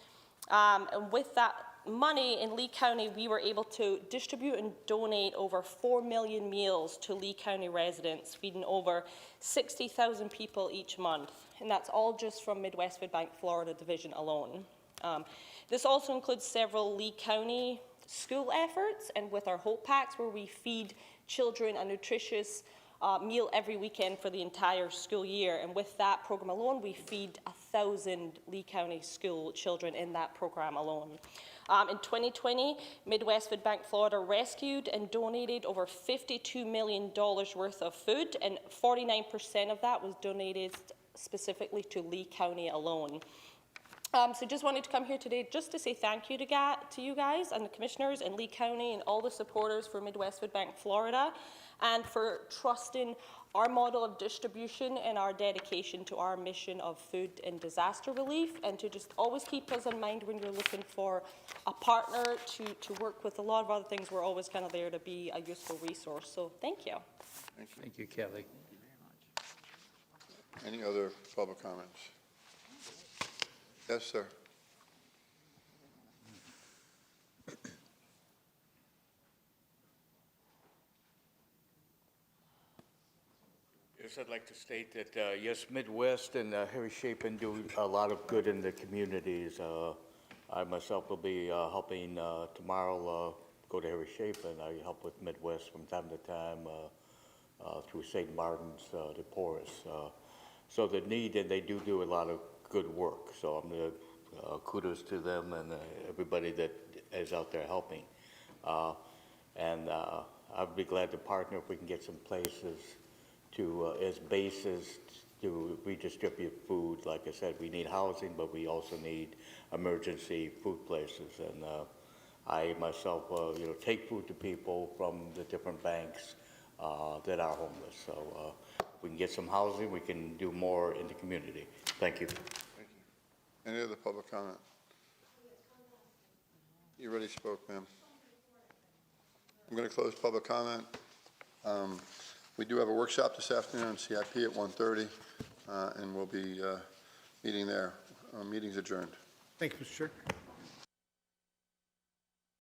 And with that money in Lee County, we were able to distribute and donate over 4 million meals to Lee County residents, feeding over 60,000 people each month. And that's all just from Midwest Food Bank Florida Division alone. This also includes several Lee County school efforts, and with our Hope Packs, where we feed children a nutritious meal every weekend for the entire school year. And with that program alone, we feed 1,000 Lee County school children in that program alone. In 2020, Midwest Food Bank Florida rescued and donated over $52 million worth of food, and 49% of that was donated specifically to Lee County alone. So just wanted to come here today just to say thank you to you guys and the commissioners in Lee County and all the supporters for Midwest Food Bank Florida, and for trusting our model of distribution and our dedication to our mission of food and disaster relief, and to just always keep us in mind when you're looking for a partner to work with. A lot of other things, we're always kind of there to be a useful resource. So thank you. Thank you. Thank you, Kelly. Any other public comments? Yes, sir. Yes, I'd like to state that, yes, Midwest and Harry Chapin do a lot of good in the communities. I myself will be helping tomorrow go to Harry Chapin. I help with Midwest from time to time through St. Martin's, the Porous. So the need, and they do a lot of good work. So I'm going to kudos to them and everybody that is out there helping. And I'd be glad to partner if we can get some places to, as bases to redistribute food. Like I said, we need housing, but we also need emergency food places. And I myself, take food to people from the different banks that are homeless. So if we can get some housing, we can do more in the community. Thank you. Thank you. Any other public comment? You already spoke, ma'am. I'm going to close public comment. We do have a workshop this afternoon on CIP at 1:30, and we'll be meeting there. Meeting's adjourned. Thank you, Mr. Chair.